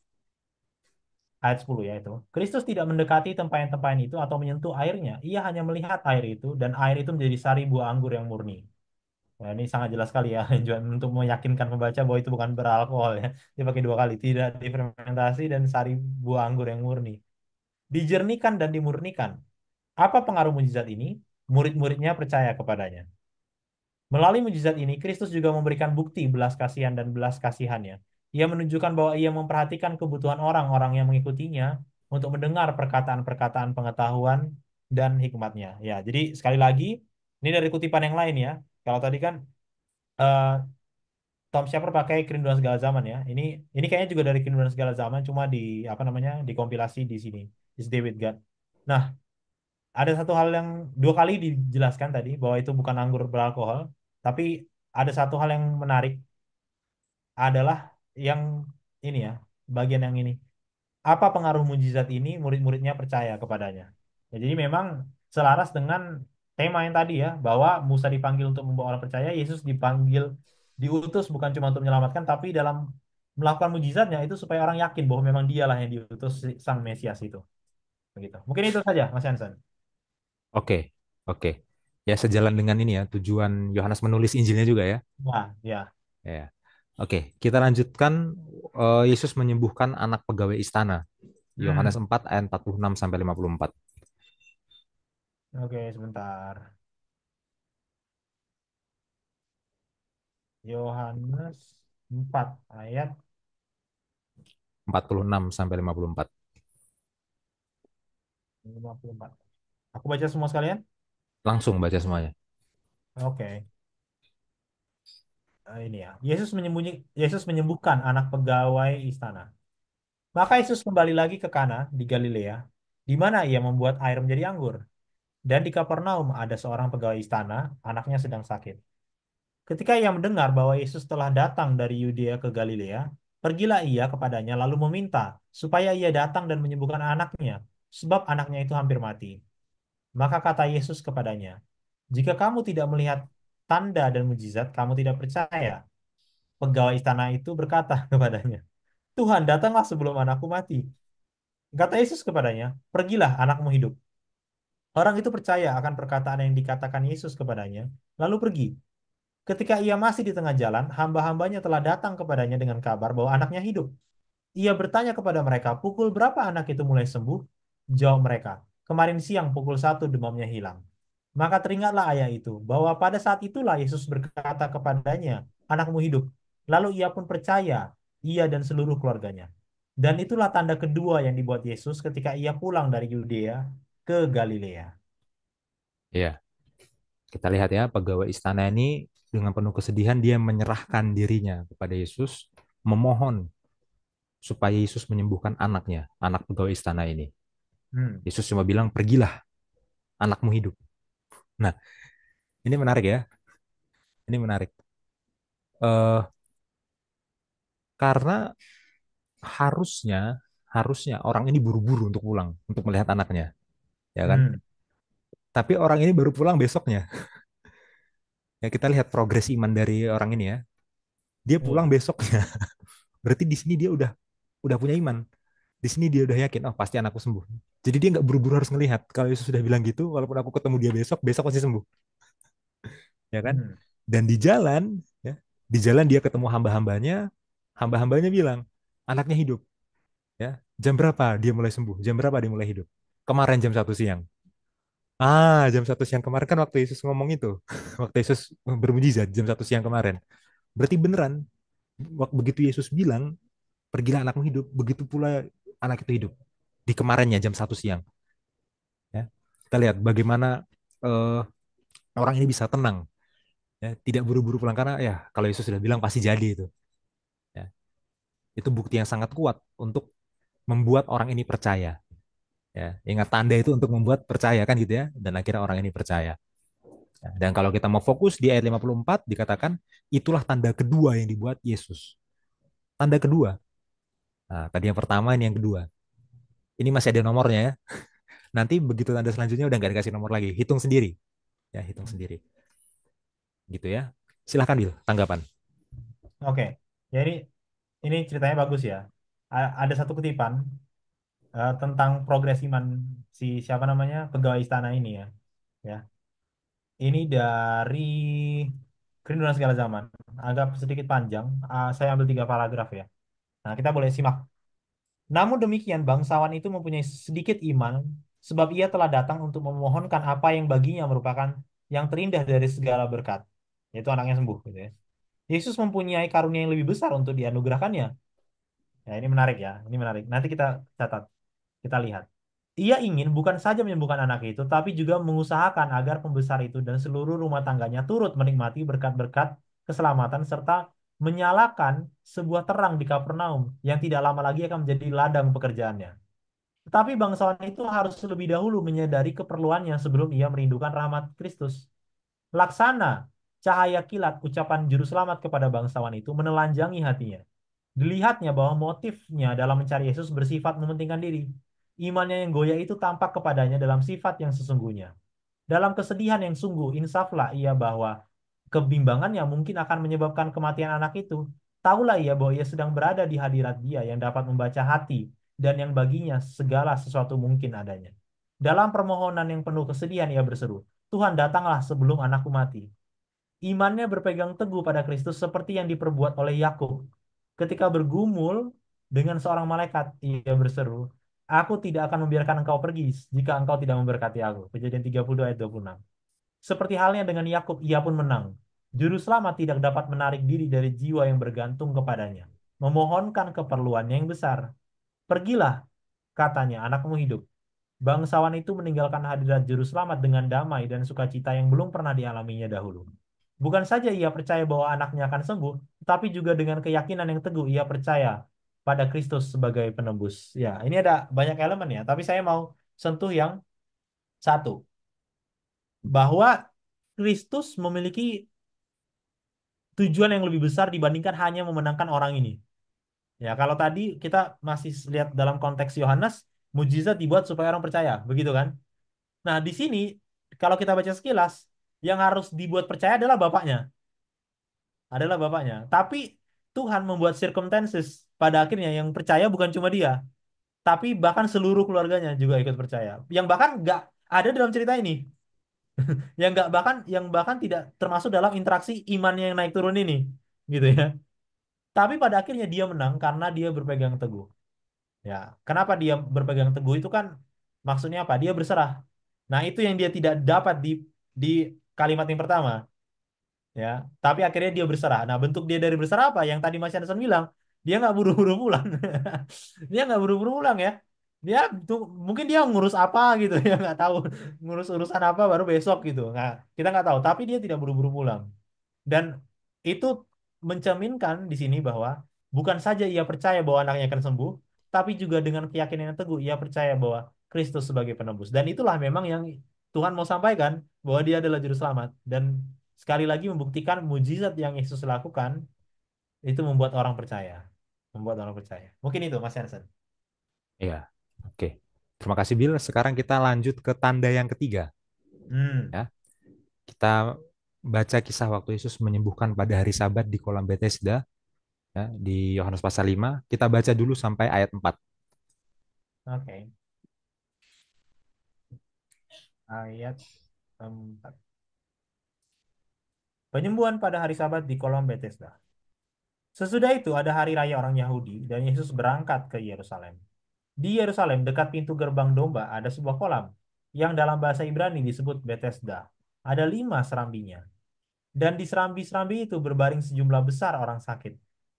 Speaker 1: Ayat 10 ya itu. Kristus tidak mendekati tempayan-tempayan itu atau menyentuh airnya. Ia hanya melihat air itu dan air itu menjadi sari buah anggur yang murni. Nah, ini sangat jelas sekali ya untuk meyakinkan pembaca bahwa itu bukan beralkohol ya. Dia pakai dua kali, tidak difermentasi dan sari buah anggur yang murni. Dijernihkan dan dimurnikan. Apa pengaruh mujizat ini? Murid-muridnya percaya kepadanya. Melalui mujizat ini, Kristus juga memberikan bukti belas kasihan dan belas kasihannya. Ia menunjukkan bahwa ia memperhatikan kebutuhan orang-orang yang mengikutinya untuk mendengar perkataan-perkataan pengetahuan dan hikmatnya. Ya, jadi sekali lagi, ini dari kutipan yang lain ya. Kalau tadi kan eh, Tom Shepard pakai kerinduan segala zaman ya. Ini kayaknya juga dari kerinduan segala zaman, cuma di apa namanya dikompilasi di sini. Is David God. Nah, ada satu hal yang dua kali dijelaskan tadi bahwa itu bukan anggur beralkohol, tapi ada satu hal yang menarik adalah yang ini ya, bagian yang ini. Apa pengaruh mujizat ini murid-muridnya percaya kepadanya. Ya, jadi memang selaras dengan tema yang tadi ya, bahwa Musa dipanggil untuk membawa orang percaya, Yesus dipanggil diutus bukan cuma untuk menyelamatkan, tapi dalam melakukan mujizatnya itu supaya orang yakin bahwa memang dialah yang diutus sang Mesias itu. Begitu. Mungkin itu saja, Mas Hansen.
Speaker 2: Oke, oke. Ya sejalan dengan ini ya, tujuan Yohanes menulis Injilnya juga ya.
Speaker 1: Nah, ya.
Speaker 2: Ya. Oke, kita lanjutkan. Yesus menyembuhkan anak pegawai istana. Yohanes
Speaker 1: Hmm.
Speaker 2: 4 ayat 46 sampai 54.
Speaker 1: Oke, sebentar. Yohanes 4 ayat
Speaker 2: 46 sampai 54.
Speaker 1: 54. Aku baca semua sekalian?
Speaker 2: Langsung baca semuanya.
Speaker 1: Oke. Ini ya. Yesus menyembuhkan anak pegawai istana. Maka Yesus kembali lagi ke Kana di Galilea, di mana ia membuat air menjadi anggur. Dan di Kapernaum ada seorang pegawai istana, anaknya sedang sakit. Ketika ia mendengar bahwa Yesus telah datang dari Yudea ke Galilea, pergilah ia kepadanya lalu meminta supaya ia datang dan menyembuhkan anaknya, sebab anaknya itu hampir mati. Maka kata Yesus kepadanya, jika kamu tidak melihat tanda dan mujizat, kamu tidak percaya. Pegawai istana itu berkata kepadanya, Tuhan, datanglah sebelum anakku mati. Kata Yesus kepadanya, pergilah, anakmu hidup. Orang itu percaya akan perkataan yang dikatakan Yesus kepadanya, lalu pergi. Ketika ia masih di tengah jalan, hamba-hambanya telah datang kepadanya dengan kabar bahwa anaknya hidup. Ia bertanya kepada mereka, pukul berapa anak itu mulai sembuh? Jawab mereka, kemarin siang pukul 1 demamnya hilang. Maka teringatlah ayah itu, bahwa pada saat itulah Yesus berkata kepadanya, anakmu hidup. Lalu ia pun percaya, ia dan seluruh keluarganya. Dan itulah tanda kedua yang dibuat Yesus ketika ia pulang dari Yudea ke Galilea.
Speaker 2: Ya. Kita lihat ya, pegawai istana ini dengan penuh kesedihan dia menyerahkan dirinya kepada Yesus, memohon supaya Yesus menyembuhkan anaknya, anak pegawai istana ini.
Speaker 1: Hmm.
Speaker 2: Yesus cuma bilang, pergilah, anakmu hidup. Nah, ini menarik ya, ini menarik. Eh karena harusnya, harusnya orang ini buru-buru untuk pulang, untuk melihat anaknya, ya kan?
Speaker 1: Hmm.
Speaker 2: Tapi orang ini baru pulang besoknya. Ya kita lihat progres iman dari orang ini ya. Dia pulang
Speaker 1: Iya.
Speaker 2: besoknya. Berarti di sini dia udah punya iman. Di sini dia udah yakin, oh pasti anakku sembuh. Jadi dia nggak buru-buru harus ngelihat. Kalau Yesus sudah bilang gitu, walaupun aku ketemu dia besok, besok pasti sembuh, ya kan?
Speaker 1: Hmm.
Speaker 2: Dan ya, di jalan dia ketemu hamba-hambanya, hamba-hambanya bilang, anaknya hidup, ya. Jam berapa dia mulai sembuh? Jam berapa dia mulai hidup? Kemarin jam 1 siang. Jam 1 siang kemarin kan waktu Yesus ngomong itu, waktu Yesus bermujizat jam 1 siang kemarin. Berarti beneran, begitu Yesus bilang, pergilah anakmu hidup, begitu pula anak itu hidup. Di kemarinnya jam 1 siang. Ya. Kita lihat bagaimana eh, orang ini bisa tenang, ya, tidak buru-buru pulang karena ya kalau Yesus sudah bilang pasti jadi itu. Ya. Itu bukti yang sangat kuat untuk membuat orang ini percaya. Ya. Ingat tanda itu untuk membuat percaya kan gitu ya, dan akhirnya orang ini percaya. Ya. Dan kalau kita mau fokus di ayat 54 dikatakan itulah tanda kedua yang dibuat Yesus. Tanda kedua. Nah, tadi yang pertama ini yang kedua. Ini masih ada nomornya ya. Nanti begitu tanda selanjutnya udah nggak dikasih nomor lagi. Hitung sendiri. Ya, hitung sendiri. Gitu ya. Silahkan Bil, tanggapan.
Speaker 1: Oke. Jadi ini ceritanya bagus ya. Ada satu kutipan tentang progres iman si siapa namanya pegawai istana ini ya. Ya. Ini dari Kerinduan Segala Zaman. Agak sedikit panjang. Saya ambil 3 paragraf ya. Nah, kita boleh simak. Namun demikian, bangsawan itu mempunyai sedikit iman, sebab ia telah datang untuk memohonkan apa yang baginya merupakan yang terindah dari segala berkat, yaitu anaknya sembuh. Gitu ya. Yesus mempunyai karunia yang lebih besar untuk dianugerahkannya. Ya, ini menarik ya. Ini menarik. Nanti kita catat, kita lihat. Ia ingin bukan saja menyembuhkan anak itu, tapi juga mengusahakan agar pembesar itu dan seluruh rumah tangganya turut menikmati berkat-berkat keselamatan serta menyalakan sebuah terang di Kapernaum yang tidak lama lagi akan menjadi ladang pekerjaannya. Tetapi bangsawan itu harus lebih dahulu menyadari keperluannya sebelum ia merindukan rahmat Kristus. Laksana, cahaya kilat ucapan juru selamat kepada bangsawan itu menelanjangi hatinya. Dilihatnya bahwa motifnya dalam mencari Yesus bersifat mementingkan diri. Imannya yang goyah itu tampak kepadanya dalam sifat yang sesungguhnya. Dalam kesedihan yang sungguh, insaflah ia bahwa kebimbangannya mungkin akan menyebabkan kematian anak itu. Tahulah ia bahwa ia sedang berada di hadirat dia yang dapat membaca hati dan yang baginya segala sesuatu mungkin adanya. Dalam permohonan yang penuh kesedihan ia berseru, Tuhan datanglah sebelum anakku mati. Imannya berpegang teguh pada Kristus seperti yang diperbuat oleh Yakub. Ketika bergumul dengan seorang malaikat, ia berseru, Aku tidak akan membiarkan engkau pergi jika engkau tidak memberkati aku. Kejadian 32 ayat 26. Seperti halnya dengan Yakub, ia pun menang. Juru selamat tidak dapat menarik diri dari jiwa yang bergantung kepadanya. Memohonkan keperluannya yang besar. Pergilah, katanya, anakmu hidup. Bangsawan itu meninggalkan hadirat juru selamat dengan damai dan sukacita yang belum pernah dialaminya dahulu. Bukan saja ia percaya bahwa anaknya akan sembuh, tetapi juga dengan keyakinan yang teguh ia percaya pada Kristus sebagai penebus. Ya, ini ada banyak elemen ya, tapi saya mau sentuh yang satu, bahwa Kristus memiliki tujuan yang lebih besar dibandingkan hanya memenangkan orang ini. Ya, kalau tadi kita masih lihat dalam konteks Yohanes, mujizat dibuat supaya orang percaya, begitu kan? Nah, di sini kalau kita baca sekilas, yang harus dibuat percaya adalah bapaknya, adalah bapaknya. Tapi Tuhan membuat circumstances pada akhirnya yang percaya bukan cuma dia, tapi bahkan seluruh keluarganya juga ikut percaya. Yang bahkan nggak ada dalam cerita ini, yang bahkan tidak termasuk dalam interaksi imannya yang naik turun ini, gitu ya. Tapi pada akhirnya dia menang karena dia berpegang teguh. Ya, kenapa dia berpegang teguh itu kan maksudnya apa? Dia berserah. Nah, itu yang dia tidak dapat di kalimat yang pertama, ya. Tapi akhirnya dia berserah. Nah, bentuk dia dari berserah apa? Yang tadi Mas Yansen bilang, dia nggak buru-buru pulang. Dia nggak buru-buru pulang ya. Dia tuh mungkin dia ngurus apa gitu ya nggak tahu, ngurus urusan apa baru besok gitu. Nggak, kita nggak tahu. Tapi dia tidak buru-buru pulang. Dan itu mencerminkan di sini bahwa bukan saja ia percaya bahwa anaknya akan sembuh, tapi juga dengan keyakinan yang teguh ia percaya bahwa Kristus sebagai penebus. Dan itulah memang yang Tuhan mau sampaikan, bahwa dia adalah juru selamat. Dan sekali lagi membuktikan mujizat yang Yesus lakukan itu membuat orang percaya. Membuat orang percaya. Mungkin itu Mas Hansen.
Speaker 2: Iya, oke. Terima kasih Bill. Sekarang kita lanjut ke tanda yang ketiga.
Speaker 1: Hmm,
Speaker 2: Ya, kita baca kisah waktu Yesus menyembuhkan pada hari Sabat di kolam Bethesda, ya, di Yohanes pasal 5. Kita baca dulu sampai ayat 4.
Speaker 1: oke. Ayat 4. Penyembuhan pada hari Sabat di kolam Bethesda. Sesudah itu ada hari raya orang Yahudi dan Yesus berangkat ke Yerusalem. Di Yerusalem, dekat pintu gerbang domba, ada sebuah kolam yang dalam bahasa Ibrani disebut Bethesda. Ada 5 serambinya. Dan di serambi-serambi itu berbaring sejumlah besar orang sakit,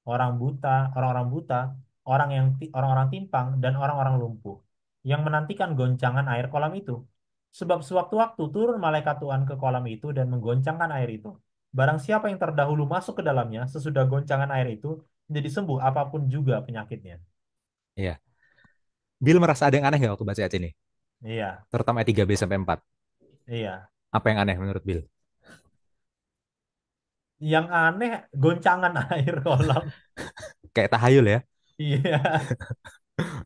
Speaker 1: orang-orang buta, orang-orang timpang, dan orang-orang lumpuh, yang menantikan goncangan air kolam itu. Sebab sewaktu-waktu turun malaikat Tuhan ke kolam itu dan menggoncangkan air itu. Barang siapa yang terdahulu masuk ke dalamnya, sesudah goncangan air itu, menjadi sembuh apapun juga penyakitnya.
Speaker 2: Iya. Bill merasa ada yang aneh nggak waktu baca ayat ini?
Speaker 1: Iya,
Speaker 2: Terutama ayat 3b sampai 4.
Speaker 1: iya.
Speaker 2: Apa yang aneh menurut Bill?
Speaker 1: Yang aneh, goncangan air kolam.
Speaker 2: Kayak tahayul ya.
Speaker 1: Iya,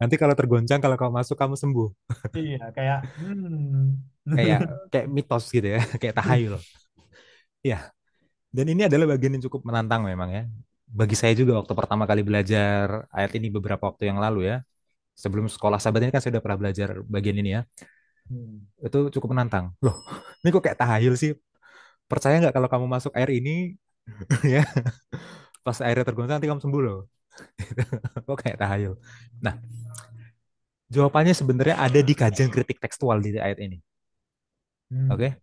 Speaker 2: Nanti kalau tergoncang, kalau kamu masuk, kamu sembuh.
Speaker 1: iya. Kayak,
Speaker 2: Kayak kayak mitos gitu ya, kayak tahayul. Iya. Dan ini adalah bagian yang cukup menantang memang ya. Bagi saya juga waktu pertama kali belajar ayat ini beberapa waktu yang lalu ya. Sebelum sekolah sahabat ini kan saya udah pernah belajar bagian ini ya.
Speaker 1: Hmm.
Speaker 2: Itu cukup menantang. Loh, ini kok kayak tahayul sih? Percaya nggak kalau kamu masuk air ini ya, pas airnya tergoncang nanti kamu sembuh loh. Kok kayak tahayul? Nah, jawabannya sebenarnya ada di kajian kritik tekstual di ayat ini.
Speaker 1: Hmm.
Speaker 2: Oke?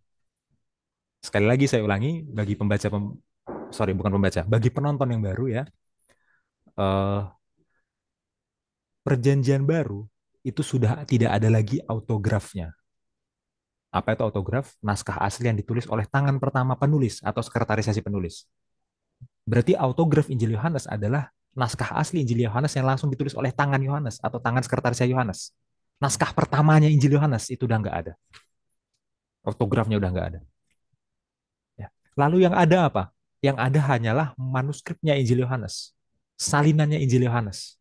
Speaker 2: Sekali lagi saya ulangi bagi pembaca sorry bukan pembaca, bagi penonton yang baru ya, eh, perjanjian baru itu sudah tidak ada lagi autografnya. Apa itu autograf? Naskah asli yang ditulis oleh tangan pertama penulis atau sekretarisasi penulis. Berarti autograf Injil Yohanes adalah naskah asli Injil Yohanes yang langsung ditulis oleh tangan Yohanes atau tangan sekretarisasi Yohanes. Naskah pertamanya Injil Yohanes itu udah nggak ada. Autografnya udah nggak ada. Ya. Lalu yang ada apa? Yang ada hanyalah manuskripnya Injil Yohanes. Salinannya Injil Yohanes.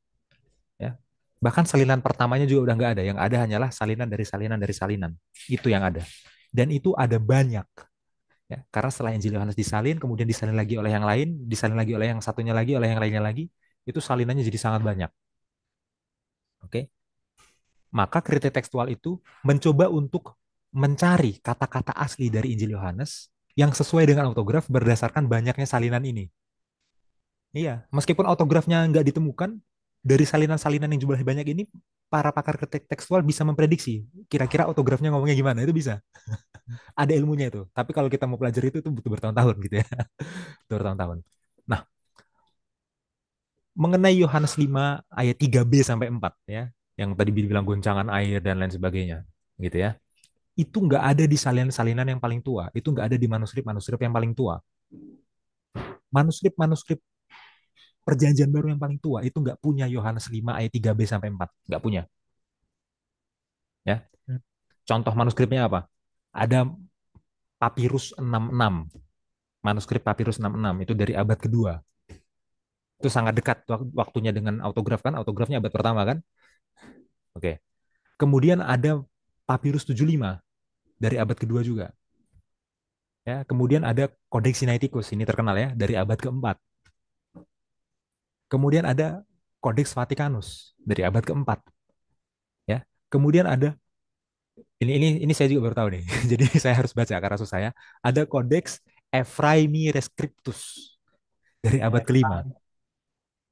Speaker 2: Ya. Bahkan salinan pertamanya juga udah nggak ada. Yang ada hanyalah salinan dari salinan dari salinan. Itu yang ada. Dan itu ada banyak. Ya. Karena setelah Injil Yohanes disalin, kemudian disalin lagi oleh yang lain, disalin lagi oleh yang satunya lagi, oleh yang lainnya lagi, itu salinannya jadi sangat banyak. Oke, maka kritik tekstual itu mencoba untuk mencari kata-kata asli dari Injil Yohanes yang sesuai dengan autograf berdasarkan banyaknya salinan ini. Iya, meskipun autografnya nggak ditemukan, dari salinan-salinan yang jumlahnya banyak ini, para pakar kritik tekstual bisa memprediksi kira-kira autografnya ngomongnya gimana. Itu bisa. Ada ilmunya itu. Tapi kalau kita mau pelajari itu butuh bertahun-tahun gitu ya. Butuh bertahun-tahun. Nah, mengenai Yohanes 5 ayat 3b sampai 4 ya, yang tadi bilang goncangan air dan lain sebagainya, gitu ya. Itu nggak ada di salinan-salinan yang paling tua. Itu nggak ada di manuskrip-manuskrip yang paling tua. Manuskrip-manuskrip perjanjian baru yang paling tua itu nggak punya Yohanes 5 ayat 3b sampai 4. Nggak punya. Ya. Contoh manuskripnya apa? Ada Papirus 66. Manuskrip Papirus 66 itu dari abad kedua. Itu sangat dekat waktunya dengan autograf kan. Autografnya abad pertama kan. Oke. Kemudian ada Papirus 75 dari abad kedua juga. Ya, kemudian ada Codex Sinaiticus, ini terkenal ya, dari abad keempat. Kemudian ada Codex Vaticanus dari abad keempat. Ya, kemudian ada ini saya juga baru tahu nih, jadi saya harus baca karena susah ya. Ada Codex Ephraimi Rescriptus dari abad
Speaker 1: Eh,
Speaker 2: kelima.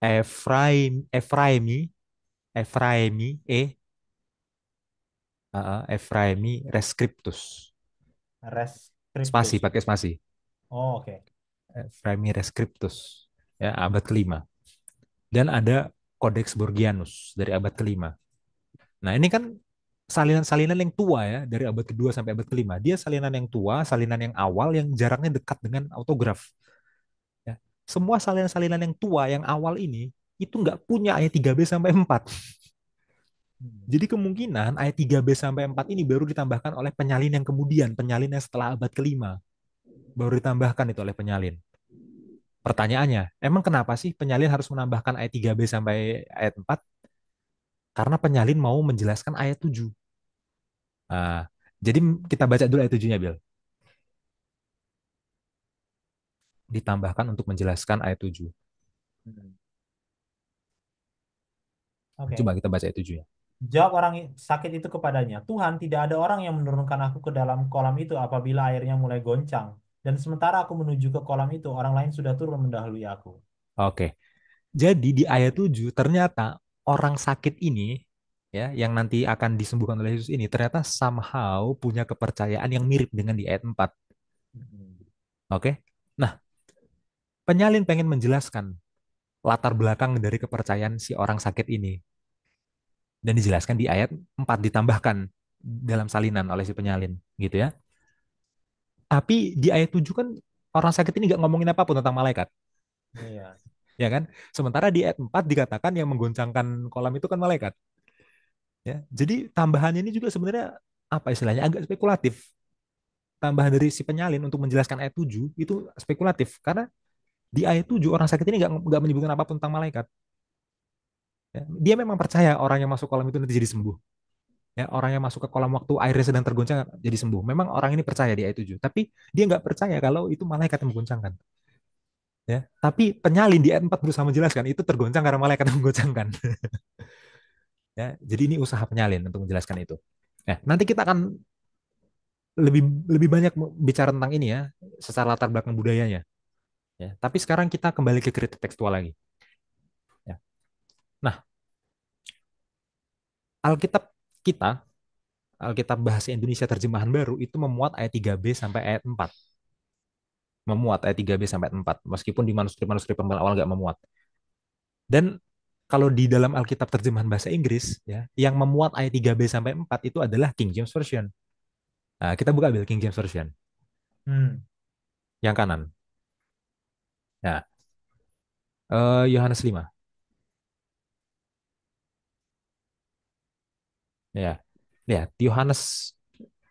Speaker 2: Ephraimi, Ephraimi, Ephraimi Rescriptus. Spasi,
Speaker 1: Rescriptus.
Speaker 2: pakai spasi.
Speaker 1: Oh, oke.
Speaker 2: Ephraimi Rescriptus, ya abad kelima. Dan ada Codex Borgianus dari abad kelima. Nah, ini kan salinan-salinan yang tua ya, dari abad kedua sampai abad kelima. Dia salinan yang tua, salinan yang awal yang jaraknya dekat dengan autograf. Ya. Semua salinan-salinan yang tua, yang awal ini, itu nggak punya ayat 3b sampai 4.
Speaker 1: Hmm.
Speaker 2: Jadi kemungkinan ayat 3b sampai 4 ini baru ditambahkan oleh penyalin yang kemudian, penyalin yang setelah abad kelima. Baru ditambahkan itu oleh penyalin. Pertanyaannya, emang kenapa sih penyalin harus menambahkan ayat 3b sampai ayat 4? Karena penyalin mau menjelaskan ayat 7. Nah, jadi kita baca dulu ayat 7-nya, Bil. Ditambahkan untuk menjelaskan ayat 7.
Speaker 1: Hmm. Oke.
Speaker 2: Coba kita baca ayat 7-nya.
Speaker 1: Jawab orang sakit itu kepadanya, Tuhan, tidak ada orang yang menurunkan aku ke dalam kolam itu apabila airnya mulai goncang. Dan sementara aku menuju ke kolam itu, orang lain sudah turun mendahului aku.
Speaker 2: Oke. Jadi di ayat 7 ternyata orang sakit ini ya yang nanti akan disembuhkan oleh Yesus ini ternyata somehow punya kepercayaan yang mirip dengan di ayat 4.
Speaker 1: Hmm.
Speaker 2: Oke. Nah, penyalin pengen menjelaskan latar belakang dari kepercayaan si orang sakit ini dan dijelaskan di ayat 4 ditambahkan dalam salinan oleh si penyalin gitu ya. Tapi di ayat 7 kan orang sakit ini nggak ngomongin apapun tentang malaikat,
Speaker 1: Iya.
Speaker 2: ya kan? Sementara di ayat 4 dikatakan yang menggoncangkan kolam itu kan malaikat, ya. Jadi tambahannya ini juga sebenarnya apa istilahnya agak spekulatif. Tambahan dari si penyalin untuk menjelaskan ayat 7 itu spekulatif karena di ayat 7 orang sakit ini nggak menyebutkan apapun tentang malaikat. Ya. Dia memang percaya orang yang masuk kolam itu nanti jadi sembuh. Ya, orang yang masuk ke kolam waktu airnya sedang tergoncang jadi sembuh. Memang orang ini percaya di ayat 7, tapi dia nggak percaya kalau itu malaikat yang menggoncangkan. Ya, tapi penyalin di ayat 4 berusaha menjelaskan itu tergoncang karena malaikat yang menggoncangkan. Ya, jadi ini usaha penyalin untuk menjelaskan itu. Nah, nanti kita akan lebih lebih banyak bicara tentang ini ya, secara latar belakang budayanya. Ya, tapi sekarang kita kembali ke kritik tekstual lagi. Ya. Nah, Alkitab kita, Alkitab Bahasa Indonesia Terjemahan Baru itu memuat ayat 3b sampai ayat 4. Memuat ayat 3b sampai 4, meskipun di manuskrip-manuskrip awal nggak memuat. Dan kalau di dalam Alkitab terjemahan bahasa Inggris ya, yang memuat ayat 3b sampai 4 itu adalah King James Version. Nah, kita buka Bill King James Version
Speaker 1: Hmm.
Speaker 2: yang kanan. Ya, Yohanes 5. Ya. Lihat, Yohanes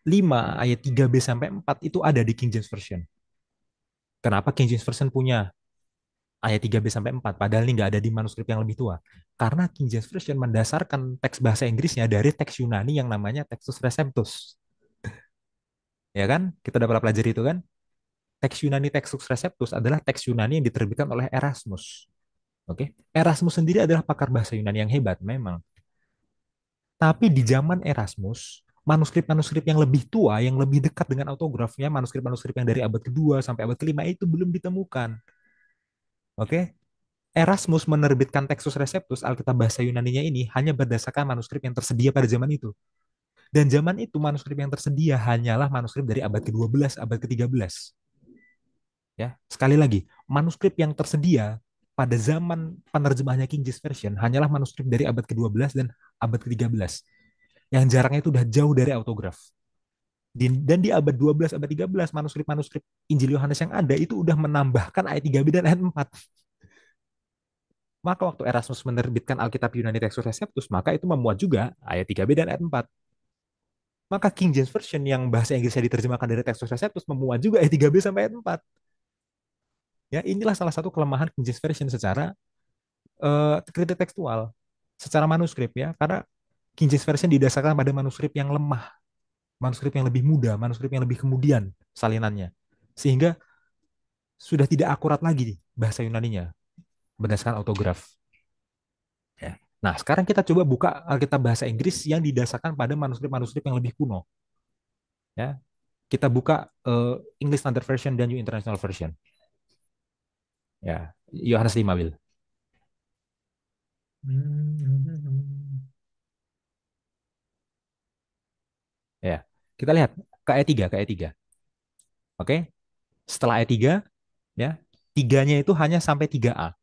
Speaker 2: 5 ayat 3b sampai 4 itu ada di King James Version. Kenapa King James Version punya ayat 3b sampai 4 padahal ini nggak ada di manuskrip yang lebih tua? Karena King James Version mendasarkan teks bahasa Inggrisnya dari teks Yunani yang namanya Textus Receptus. Ya kan? Kita udah pernah pelajari itu kan? Teks Yunani Textus Receptus adalah teks Yunani yang diterbitkan oleh Erasmus. Oke, Erasmus sendiri adalah pakar bahasa Yunani yang hebat memang. Tapi di zaman Erasmus, manuskrip-manuskrip yang lebih tua, yang lebih dekat dengan autografnya, manuskrip-manuskrip yang dari abad kedua sampai abad kelima itu belum ditemukan. Oke, Erasmus menerbitkan Textus Receptus, Alkitab bahasa Yunaninya ini hanya berdasarkan manuskrip yang tersedia pada zaman itu. Dan zaman itu manuskrip yang tersedia hanyalah manuskrip dari abad ke-12, abad ke-13. Ya, sekali lagi, manuskrip yang tersedia pada zaman penerjemahnya King James Version hanyalah manuskrip dari abad ke-12 dan abad ke-13. Yang jaraknya itu udah jauh dari autograf. Dan di abad 12, abad 13, manuskrip-manuskrip Injil Yohanes yang ada itu udah menambahkan ayat 3b dan ayat 4. Maka waktu Erasmus menerbitkan Alkitab Yunani Textus Receptus, maka itu memuat juga ayat 3b dan ayat 4. Maka King James Version yang bahasa Inggrisnya diterjemahkan dari Textus Receptus memuat juga ayat 3b sampai ayat 4. Ya, inilah salah satu kelemahan King James Version secara kritik tekstual, secara manuskrip ya, karena King James Version didasarkan pada manuskrip yang lemah, manuskrip yang lebih muda, manuskrip yang lebih kemudian salinannya, sehingga sudah tidak akurat lagi nih bahasa Yunaninya berdasarkan autograf. Ya. Nah, sekarang kita coba buka Alkitab bahasa Inggris yang didasarkan pada manuskrip-manuskrip yang lebih kuno. Ya, kita buka English Standard Version dan New International Version. Ya, Yohanes 5, Will.
Speaker 1: Hmm.
Speaker 2: Ya, kita lihat ke ayat 3, ke ayat 3. Oke, setelah ayat 3, ya, tiganya itu hanya sampai 3a.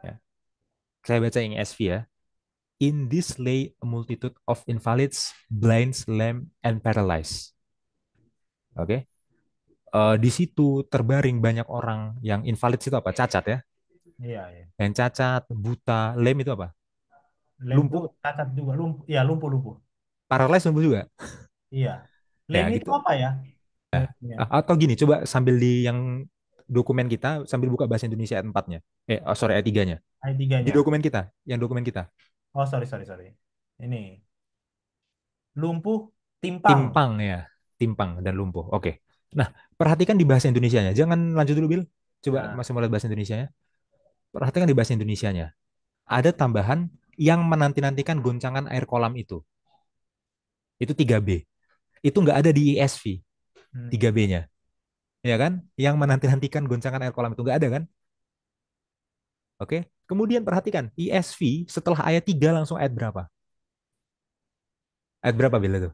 Speaker 2: Ya. Saya baca yang ESV ya. In this lay a multitude of invalids, blind, lame, and paralyzed. Oke. Di situ terbaring banyak orang yang invalid itu apa? Cacat ya.
Speaker 1: Iya, iya.
Speaker 2: Yang cacat, buta, lame itu apa?
Speaker 1: Lumpuh,
Speaker 2: Lumpuh,
Speaker 1: cacat juga, lumpuh. Ya, lumpuh-lumpuh.
Speaker 2: paralyzed lumpuh juga.
Speaker 1: Iya.
Speaker 2: Ya
Speaker 1: Lem itu
Speaker 2: gitu.
Speaker 1: apa ya? Lemnya.
Speaker 2: Atau gini, coba sambil di yang dokumen kita, sambil buka bahasa Indonesia ayat 4-nya. Sorry, ayat 3-nya.
Speaker 1: Ayat
Speaker 2: Di
Speaker 1: tiganya.
Speaker 2: dokumen kita, yang dokumen kita.
Speaker 1: Oh, sorry, sorry, sorry. Ini. Lumpuh, timpang.
Speaker 2: Timpang ya, timpang dan lumpuh. Oke. Nah, perhatikan di bahasa Indonesianya. Jangan lanjut dulu, Bil. Coba
Speaker 1: Nah,
Speaker 2: masih mau lihat bahasa Indonesianya. Perhatikan di bahasa Indonesianya. Ada tambahan yang menanti-nantikan goncangan air kolam itu. Itu 3B. Itu nggak ada di ESV,
Speaker 1: hmm.
Speaker 2: 3B-nya. Ya kan? Yang menanti-nantikan goncangan air kolam itu nggak ada kan? Oke. Kemudian perhatikan, ESV setelah ayat 3 langsung ayat berapa? Ayat berapa Bil itu?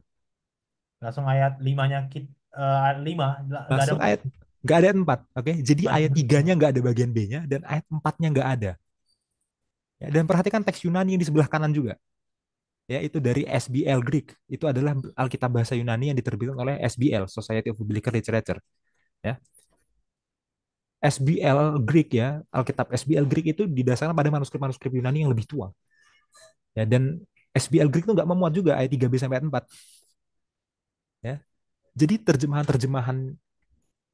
Speaker 1: Langsung ayat limanya, ayat lima. Nggak ada
Speaker 2: Langsung
Speaker 1: empat.
Speaker 2: ayat nggak ada ayat 4. Oke. Jadi
Speaker 1: Cuma
Speaker 2: ayat
Speaker 1: lima.
Speaker 2: 3-nya nggak ada bagian B-nya dan ayat 4-nya nggak ada. Ya, dan perhatikan teks Yunani yang di sebelah kanan juga. Ya, itu dari SBL Greek. Itu adalah Alkitab bahasa Yunani yang diterbitkan oleh SBL, Society of Biblical Literature. Ya. SBL Greek ya, Alkitab SBL Greek itu didasarkan pada manuskrip-manuskrip Yunani yang lebih tua. Ya, dan SBL Greek itu nggak memuat juga ayat 3b sampai ayat 4. Ya. Jadi terjemahan-terjemahan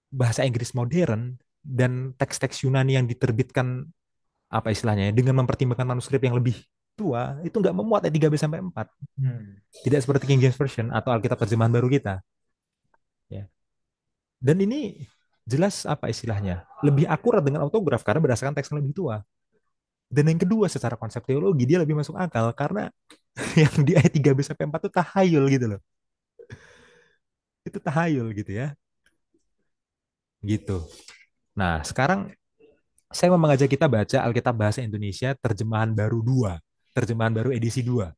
Speaker 2: bahasa Inggris modern dan teks-teks Yunani yang diterbitkan apa istilahnya ya, dengan mempertimbangkan manuskrip yang lebih tua itu nggak memuat ayat 3b sampai 4.
Speaker 1: Hmm.
Speaker 2: Tidak seperti King James Version atau Alkitab terjemahan baru kita. Ya. Dan ini jelas apa istilahnya? Lebih akurat dengan autograf karena berdasarkan teks yang lebih tua. Dan yang kedua secara konsep teologi dia lebih masuk akal karena yang di ayat 3b sampai 4 itu tahayul gitu loh. Itu tahayul gitu ya. Gitu. Nah, sekarang saya mau mengajak kita baca Alkitab Bahasa Indonesia terjemahan baru 2, terjemahan baru edisi 2.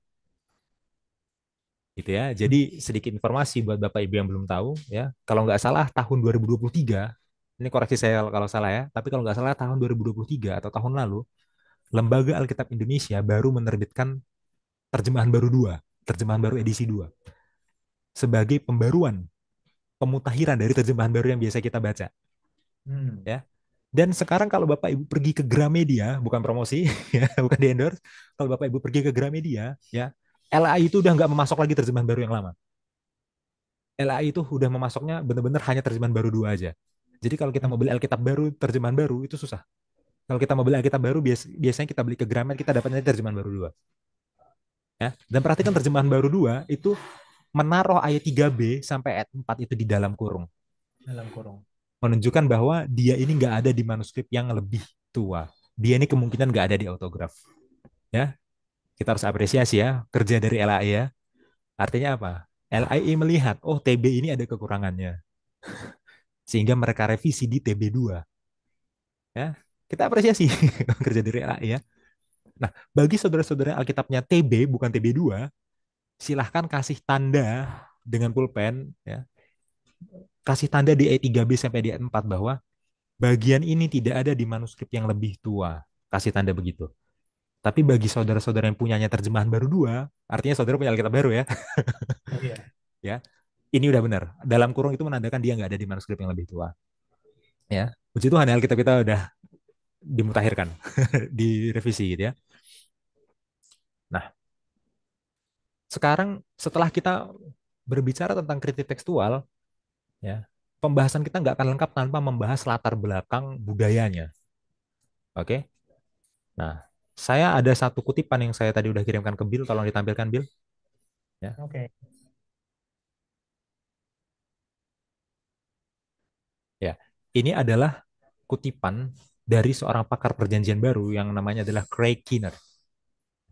Speaker 2: Gitu ya. Jadi sedikit informasi buat Bapak Ibu yang belum tahu ya. Kalau nggak salah tahun 2023, ini koreksi saya kalau salah ya, tapi kalau nggak salah tahun 2023 atau tahun lalu, Lembaga Alkitab Indonesia baru menerbitkan terjemahan baru 2, terjemahan baru edisi 2 sebagai pembaruan, pemutahiran dari terjemahan baru yang biasa kita baca
Speaker 1: Hmm.
Speaker 2: ya. Dan sekarang kalau Bapak Ibu pergi ke Gramedia, bukan promosi, ya, bukan di endorse, kalau Bapak Ibu pergi ke Gramedia, ya, LAI itu udah nggak memasok lagi terjemahan baru yang lama. LAI itu udah memasoknya benar-benar hanya terjemahan baru 2 aja. Jadi kalau kita mau beli Alkitab baru, terjemahan baru itu susah. Kalau kita mau beli Alkitab baru, biasanya kita beli ke Gramet, kita dapatnya terjemahan baru 2. Ya. Dan perhatikan terjemahan baru 2 itu menaruh ayat 3b sampai ayat 4 itu di dalam kurung.
Speaker 1: Dalam kurung.
Speaker 2: Menunjukkan bahwa dia ini nggak ada di manuskrip yang lebih tua. Dia ini kemungkinan nggak ada di autograf. Ya, kita harus apresiasi ya kerja dari LAI ya. Artinya apa? LAI melihat, oh TB ini ada kekurangannya. Sehingga mereka revisi di TB2. Ya, kita apresiasi kerja dari LAI ya. Nah, bagi saudara-saudara yang Alkitabnya TB bukan TB2, silahkan kasih tanda dengan pulpen ya. Kasih tanda di ayat 3b sampai di ayat 4 bahwa bagian ini tidak ada di manuskrip yang lebih tua. Kasih tanda begitu. Tapi bagi saudara-saudara yang punyanya terjemahan baru 2, artinya saudara punya Alkitab baru ya.
Speaker 1: Iya.
Speaker 2: Ya, ini udah benar. Dalam kurung itu menandakan dia nggak ada di manuskrip yang lebih tua. Ya, puji Tuhan Alkitab kita udah dimutakhirkan, direvisi gitu ya. Nah, sekarang setelah kita berbicara tentang kritik tekstual, ya, pembahasan kita nggak akan lengkap tanpa membahas latar belakang budayanya. Oke? Nah, saya ada satu kutipan yang saya tadi udah kirimkan ke Bill, tolong ditampilkan Bill. Ya,
Speaker 1: Oke.
Speaker 2: ya. Ini adalah kutipan dari seorang pakar perjanjian baru yang namanya adalah Craig Keener.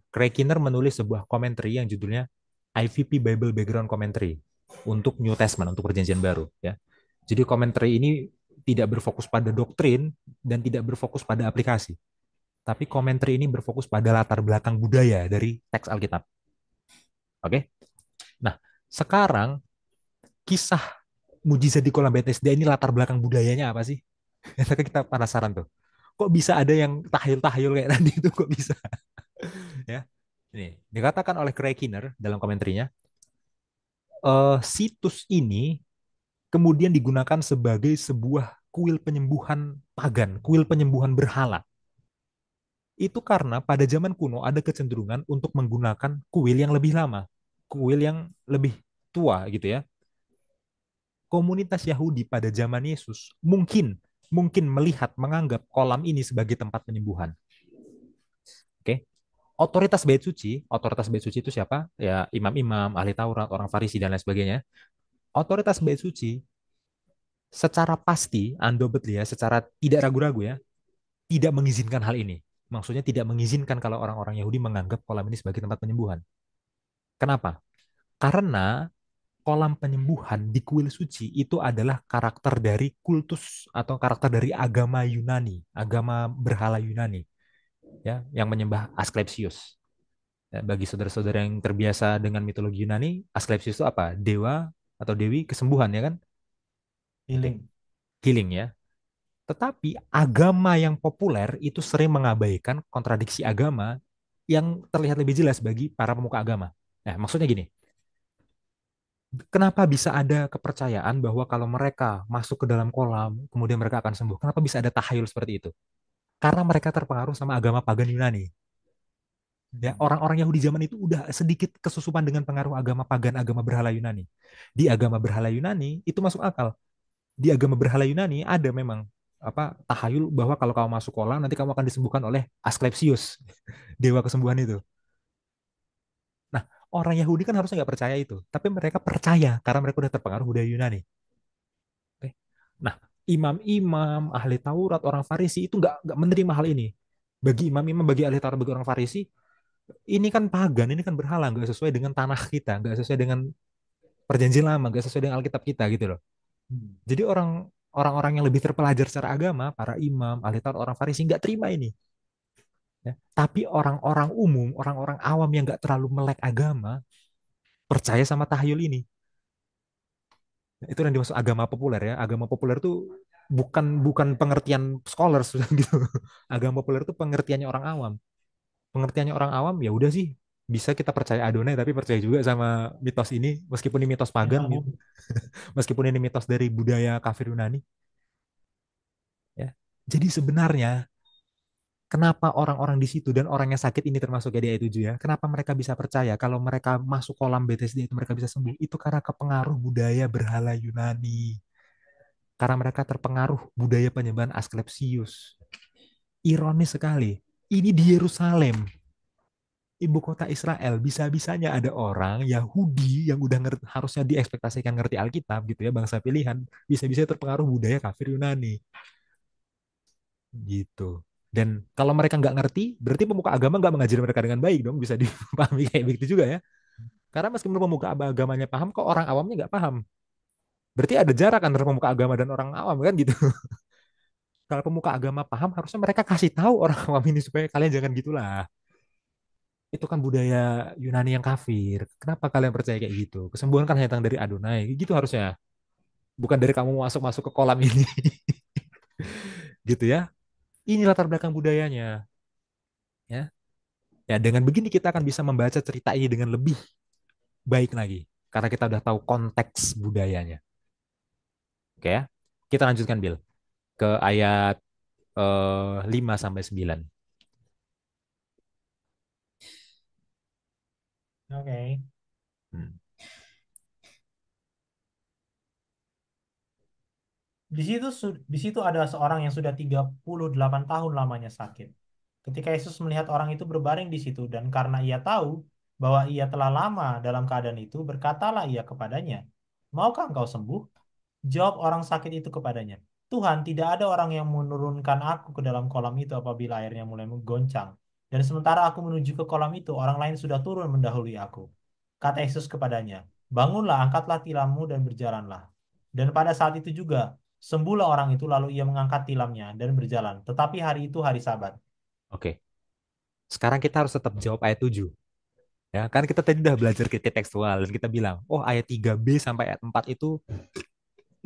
Speaker 2: Craig Keener menulis sebuah commentary yang judulnya IVP Bible Background Commentary untuk New Testament, untuk perjanjian baru. Ya. Jadi commentary ini tidak berfokus pada doktrin dan tidak berfokus pada aplikasi. Tapi commentary ini berfokus pada latar belakang budaya dari teks Alkitab. Oke? Nah, sekarang kisah mujizat di kolam Bethesda ini latar belakang budayanya apa sih? Kita penasaran tuh. Kok bisa ada yang tahayul-tahayul kayak tadi itu kok bisa? Ya. Ini dikatakan oleh Craig Kinner dalam komentarnya, situs ini kemudian digunakan sebagai sebuah kuil penyembuhan pagan, kuil penyembuhan berhala. Itu karena pada zaman kuno ada kecenderungan untuk menggunakan kuil yang lebih lama, kuil yang lebih tua gitu ya. Komunitas Yahudi pada zaman Yesus mungkin mungkin melihat menganggap kolam ini sebagai tempat penyembuhan. Oke. Otoritas bait suci itu siapa? Ya imam-imam, ahli Taurat, orang Farisi dan lain sebagainya. Otoritas bait suci secara pasti, undoubtedly ya, secara tidak ragu-ragu ya, tidak mengizinkan hal ini. Maksudnya tidak mengizinkan kalau orang-orang Yahudi menganggap kolam ini sebagai tempat penyembuhan. Kenapa? Karena kolam penyembuhan di kuil suci itu adalah karakter dari kultus atau karakter dari agama Yunani, agama berhala Yunani, ya, yang menyembah Asklepios. Ya, bagi saudara-saudara yang terbiasa dengan mitologi Yunani, Asklepios itu apa? Dewa atau dewi kesembuhan ya kan?
Speaker 1: Healing.
Speaker 2: Healing ya. Tetapi agama yang populer itu sering mengabaikan kontradiksi agama yang terlihat lebih jelas bagi para pemuka agama. Nah, maksudnya gini, kenapa bisa ada kepercayaan bahwa kalau mereka masuk ke dalam kolam, kemudian mereka akan sembuh? Kenapa bisa ada tahayul seperti itu? Karena mereka terpengaruh sama agama pagan Yunani. Ya,
Speaker 1: Hmm.
Speaker 2: orang-orang Yahudi zaman itu udah sedikit kesusupan dengan pengaruh agama pagan, agama berhala Yunani. Di agama berhala Yunani itu masuk akal. Di agama berhala Yunani ada memang apa tahayul bahwa kalau kamu masuk kolam nanti kamu akan disembuhkan oleh Asklepios, dewa kesembuhan itu. Nah, orang Yahudi kan harusnya nggak percaya itu, tapi mereka percaya karena mereka udah terpengaruh budaya Yunani. Oke. Nah, imam-imam, ahli Taurat, orang Farisi itu nggak menerima hal ini. Bagi imam-imam, bagi ahli Taurat, bagi orang Farisi, ini kan pagan, ini kan berhala, nggak sesuai dengan tanah kita, nggak sesuai dengan perjanjian lama, nggak sesuai dengan Alkitab kita gitu loh.
Speaker 1: Hmm.
Speaker 2: Jadi orang-orang yang lebih terpelajar secara agama, para imam, ahli Taurat, orang Farisi nggak terima ini. Ya. Tapi orang-orang umum, orang-orang awam yang nggak terlalu melek agama, percaya sama tahayul ini. Itu yang dimaksud agama populer ya. Agama populer itu bukan bukan pengertian scholars gitu. Agama populer itu pengertiannya orang awam. Pengertiannya orang awam ya udah sih bisa kita percaya Adonai tapi percaya juga sama mitos ini meskipun ini mitos pagan,
Speaker 1: Ya,
Speaker 2: meskipun ini mitos dari budaya kafir Yunani ya. Jadi sebenarnya kenapa orang-orang di situ dan orang yang sakit ini termasuk ya 7 ya, kenapa mereka bisa percaya kalau mereka masuk kolam BTSD itu mereka bisa sembuh? Itu karena kepengaruh budaya berhala Yunani. Karena mereka terpengaruh budaya penyembahan Asklepios. Ironis sekali, ini di Yerusalem, ibu kota Israel, bisa-bisanya ada orang Yahudi yang udah harusnya diekspektasikan ngerti Alkitab gitu ya, bangsa pilihan, bisa-bisa terpengaruh budaya kafir Yunani gitu. Dan kalau mereka nggak ngerti, berarti pemuka agama nggak mengajari mereka dengan baik dong, bisa dipahami kayak begitu juga ya. Karena meskipun pemuka agamanya paham, kok orang awamnya nggak paham. Berarti ada jarak antara pemuka agama dan orang awam kan gitu. Kalau pemuka agama paham, harusnya mereka kasih tahu orang awam ini supaya kalian jangan gitulah. Itu kan budaya Yunani yang kafir. Kenapa kalian percaya kayak gitu? Kesembuhan kan hanya datang dari Adonai. Gitu harusnya. Bukan dari kamu masuk-masuk ke kolam ini. Gitu ya. Ini latar belakang budayanya. Ya. Ya, dengan begini kita akan bisa membaca cerita ini dengan lebih baik lagi. Karena kita udah tahu konteks budayanya. Oke ya. Kita lanjutkan, Bill. Ke ayat 5 sampai 9.
Speaker 1: oke.
Speaker 2: Hmm.
Speaker 1: Di situ ada seorang yang sudah 38 tahun lamanya sakit. Ketika Yesus melihat orang itu berbaring di situ dan karena ia tahu bahwa ia telah lama dalam keadaan itu, berkatalah ia kepadanya, "Maukah engkau sembuh?" Jawab orang sakit itu kepadanya, "Tuhan, tidak ada orang yang menurunkan aku ke dalam kolam itu apabila airnya mulai menggoncang. Dan sementara aku menuju ke kolam itu, orang lain sudah turun mendahului aku." Kata Yesus kepadanya, "Bangunlah, angkatlah tilammu dan berjalanlah." Dan pada saat itu juga, sembuhlah orang itu lalu ia mengangkat tilamnya dan berjalan. Tetapi hari itu hari Sabat.
Speaker 2: Oke. Sekarang kita harus tetap jawab ayat 7. Ya, kan kita tadi udah belajar kritik tekstual dan kita bilang, oh ayat 3b sampai ayat 4 itu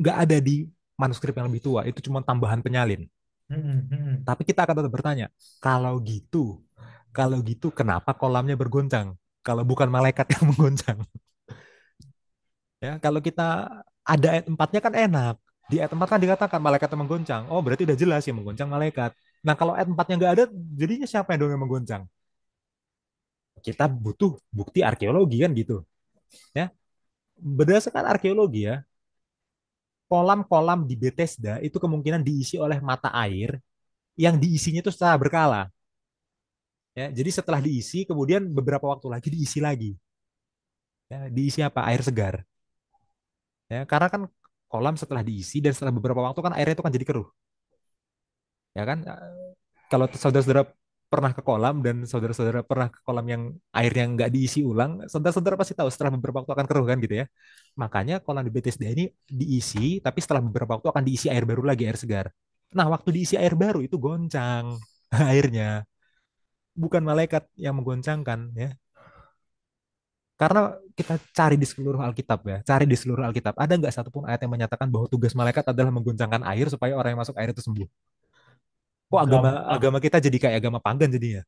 Speaker 2: nggak ada di manuskrip yang lebih tua, itu cuma tambahan penyalin.
Speaker 1: Hmm, hmm, hmm.
Speaker 2: Tapi kita akan tetap bertanya, kalau gitu, Kalau gitu, kenapa kolamnya bergoncang? Kalau bukan malaikat yang menggoncang. Ya, kalau kita ada ayat 4-nya kan enak. Di ayat 4 kan dikatakan malaikat yang menggoncang. Oh, berarti udah jelas yang menggoncang malaikat. Nah, kalau ayat 4-nya nggak ada, jadinya siapa yang dong yang menggoncang? Kita butuh bukti arkeologi kan gitu. Ya, berdasarkan arkeologi ya, kolam-kolam di Bethesda itu kemungkinan diisi oleh mata air yang diisinya itu secara berkala. Ya, jadi setelah diisi, kemudian beberapa waktu lagi diisi lagi. Ya, diisi apa? Air segar. Ya, karena kan kolam setelah diisi dan setelah beberapa waktu kan airnya itu kan jadi keruh. Ya kan? Kalau saudara-saudara pernah ke kolam dan saudara-saudara pernah ke kolam yang airnya nggak diisi ulang, saudara-saudara pasti tahu setelah beberapa waktu akan keruh kan gitu ya. Makanya kolam di Bethesda ini diisi, tapi setelah beberapa waktu akan diisi air baru lagi, air segar. Nah, waktu diisi air baru itu goncang airnya, bukan malaikat yang menggoncangkan ya. Karena kita cari di seluruh Alkitab ya, cari di seluruh Alkitab, ada nggak satupun ayat yang menyatakan bahwa tugas malaikat adalah menggoncangkan air supaya orang yang masuk air itu sembuh? Kok agama
Speaker 1: Gampang.
Speaker 2: agama kita jadi kayak agama pagan jadinya?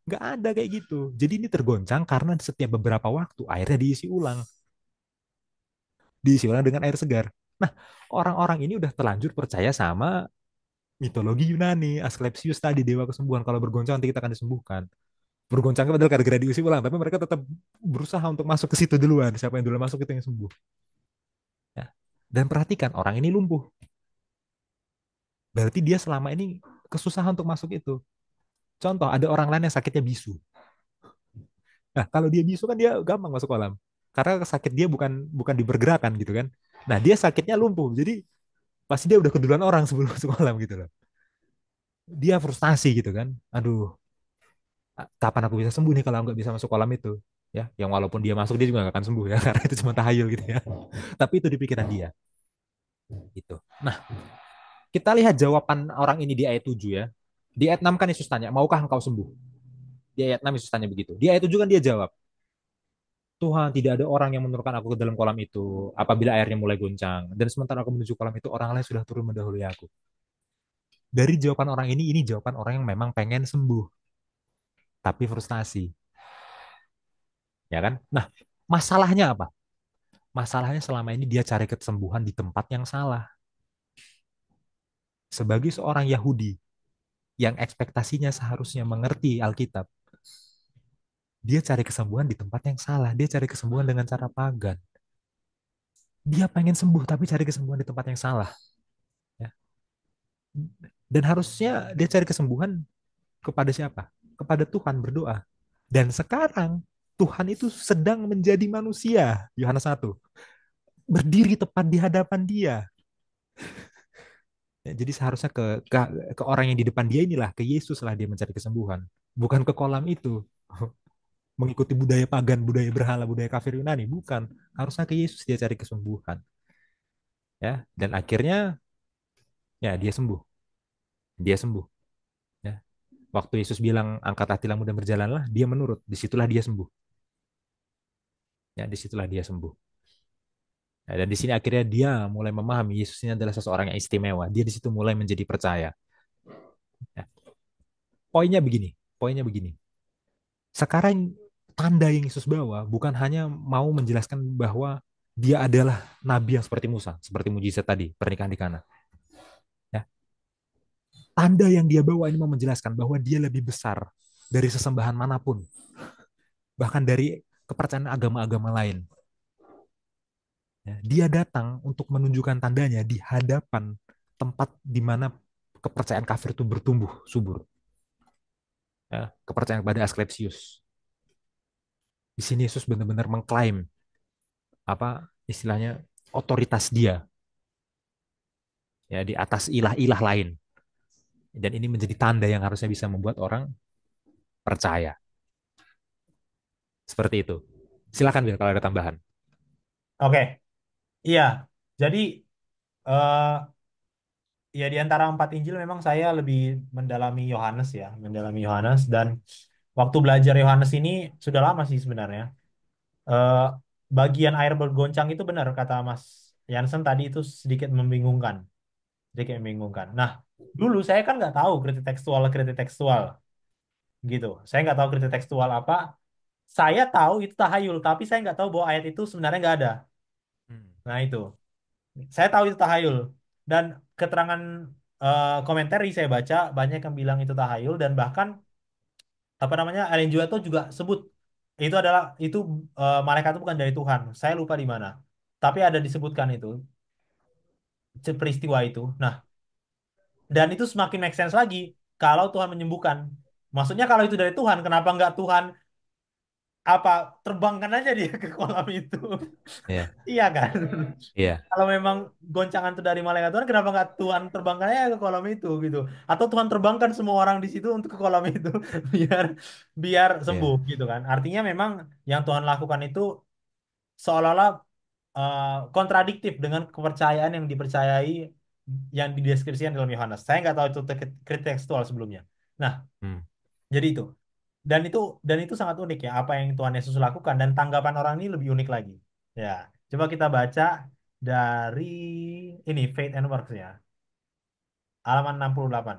Speaker 2: Nggak ada kayak gitu. Jadi ini tergoncang karena setiap beberapa waktu airnya diisi ulang. Diisi ulang dengan air segar. Nah, orang-orang ini udah terlanjur percaya sama mitologi Yunani. Asklepios tadi, dewa kesembuhan. Kalau bergoncang nanti kita akan disembuhkan. Bergoncang padahal gara-gara diisi ulang. Tapi mereka tetap berusaha untuk masuk ke situ duluan. Siapa yang duluan masuk itu yang sembuh. Ya. Dan perhatikan, orang ini lumpuh. Berarti dia selama ini kesusahan untuk masuk itu. Contoh, ada orang lain yang sakitnya bisu. Nah, kalau dia bisu kan dia gampang masuk kolam. Karena sakit dia bukan bukan di pergerakan gitu kan. Nah, dia sakitnya lumpuh. Jadi pasti dia udah keduluan orang sebelum masuk kolam gitu loh. Dia frustasi gitu kan. Aduh, kapan aku bisa sembuh nih kalau nggak bisa masuk kolam itu? Ya, yang walaupun dia masuk dia juga nggak akan sembuh ya karena itu cuma tahayul gitu ya. Tapi itu di pikiran dia gitu. Nah, kita lihat jawaban orang ini di ayat 7 ya. Di ayat 6 kan Yesus tanya, "Maukah engkau sembuh?" Di ayat 6 Yesus tanya begitu. Di ayat 7 kan dia jawab, Tuhan, tidak ada orang yang menurunkan aku ke dalam kolam itu apabila airnya mulai goncang. Dan sementara aku menuju kolam itu, orang lain sudah turun mendahului aku. Dari jawaban orang ini jawaban orang yang memang pengen sembuh, tapi frustasi. Ya kan? Nah, masalahnya apa? Masalahnya selama ini dia cari kesembuhan di tempat yang salah. Sebagai seorang Yahudi yang ekspektasinya seharusnya mengerti Alkitab, dia cari kesembuhan di tempat yang salah. Dia cari kesembuhan dengan cara pagan. Dia pengen sembuh, tapi cari kesembuhan di tempat yang salah. Ya. Dan harusnya dia cari kesembuhan kepada siapa? Kepada Tuhan berdoa. Dan sekarang Tuhan itu sedang menjadi manusia. Yohanes 1. Berdiri tepat di hadapan dia. Ya, jadi seharusnya ke orang yang di depan dia inilah, ke Yesus lah dia mencari kesembuhan. Bukan ke kolam itu. Mengikuti budaya pagan, budaya berhala, budaya kafir Yunani. Bukan. Harusnya ke Yesus dia cari kesembuhan. Ya, dan akhirnya ya dia sembuh. Dia sembuh. Ya. Waktu Yesus bilang angkatlah tilammu dan berjalanlah, dia menurut. Disitulah dia sembuh. Ya, disitulah dia sembuh. Nah, dan di sini akhirnya dia mulai memahami Yesus ini adalah seseorang yang istimewa. Dia di situ mulai menjadi percaya. Ya. Poinnya begini, poinnya begini. Sekarang tanda yang Yesus bawa bukan hanya mau menjelaskan bahwa dia adalah nabi yang seperti Musa, seperti mujizat tadi, pernikahan di Kana. Ya. Tanda yang dia bawa ini mau menjelaskan bahwa dia lebih besar dari sesembahan manapun, bahkan dari kepercayaan agama-agama lain. Ya. Dia datang untuk menunjukkan tandanya di hadapan tempat di mana kepercayaan kafir itu bertumbuh subur. Ya. Kepercayaan kepada Asklepios. Di sini Yesus benar-benar mengklaim apa istilahnya otoritas dia ya di atas ilah-ilah lain. Dan ini menjadi tanda yang harusnya bisa membuat orang percaya. Seperti itu. Silakan Bil kalau ada tambahan.
Speaker 1: Oke, iya. Jadi eh ya di antara empat Injil memang saya lebih mendalami Yohanes ya, mendalami Yohanes dan waktu belajar Yohanes ini sudah lama sih sebenarnya. Eh bagian air bergoncang itu benar kata Mas Jansen tadi itu sedikit membingungkan, sedikit membingungkan. Nah, dulu saya kan nggak tahu kritik tekstual. gitu. Saya nggak tahu kritik tekstual apa. Saya tahu itu tahayul, tapi saya nggak tahu bahwa ayat itu sebenarnya nggak ada.
Speaker 2: Hmm.
Speaker 1: Nah itu, saya tahu itu tahayul. Dan keterangan komentari saya baca banyak yang bilang itu tahayul dan bahkan apa namanya Ellen Juato juga sebut itu adalah itu malaikat itu bukan dari Tuhan. Saya lupa di mana. Tapi ada disebutkan itu peristiwa itu. Nah, dan itu semakin make sense lagi kalau Tuhan menyembuhkan. Maksudnya kalau itu dari Tuhan, kenapa nggak Tuhan apa terbangkan aja dia ke kolam itu?
Speaker 2: Iya,
Speaker 1: Iya kan?
Speaker 2: iya,
Speaker 1: Kalau memang goncangan itu dari malaikat Tuhan, kenapa nggak Tuhan terbangkan aja ke kolam itu gitu? Atau Tuhan terbangkan semua orang di situ untuk ke kolam itu biar biar sembuh
Speaker 2: iya.
Speaker 1: gitu kan? Artinya memang yang Tuhan lakukan itu seolah-olah eh, kontradiktif dengan kepercayaan yang dipercayai yang dideskripsikan dalam Yohanes. Saya nggak tahu itu kritik tekstual sebelumnya. Nah,
Speaker 2: Hmm.
Speaker 1: jadi itu. Dan itu dan itu sangat unik ya apa yang Tuhan Yesus lakukan dan tanggapan orang ini lebih unik lagi. Ya, coba kita baca dari ini Faith and Works ya, halaman 68.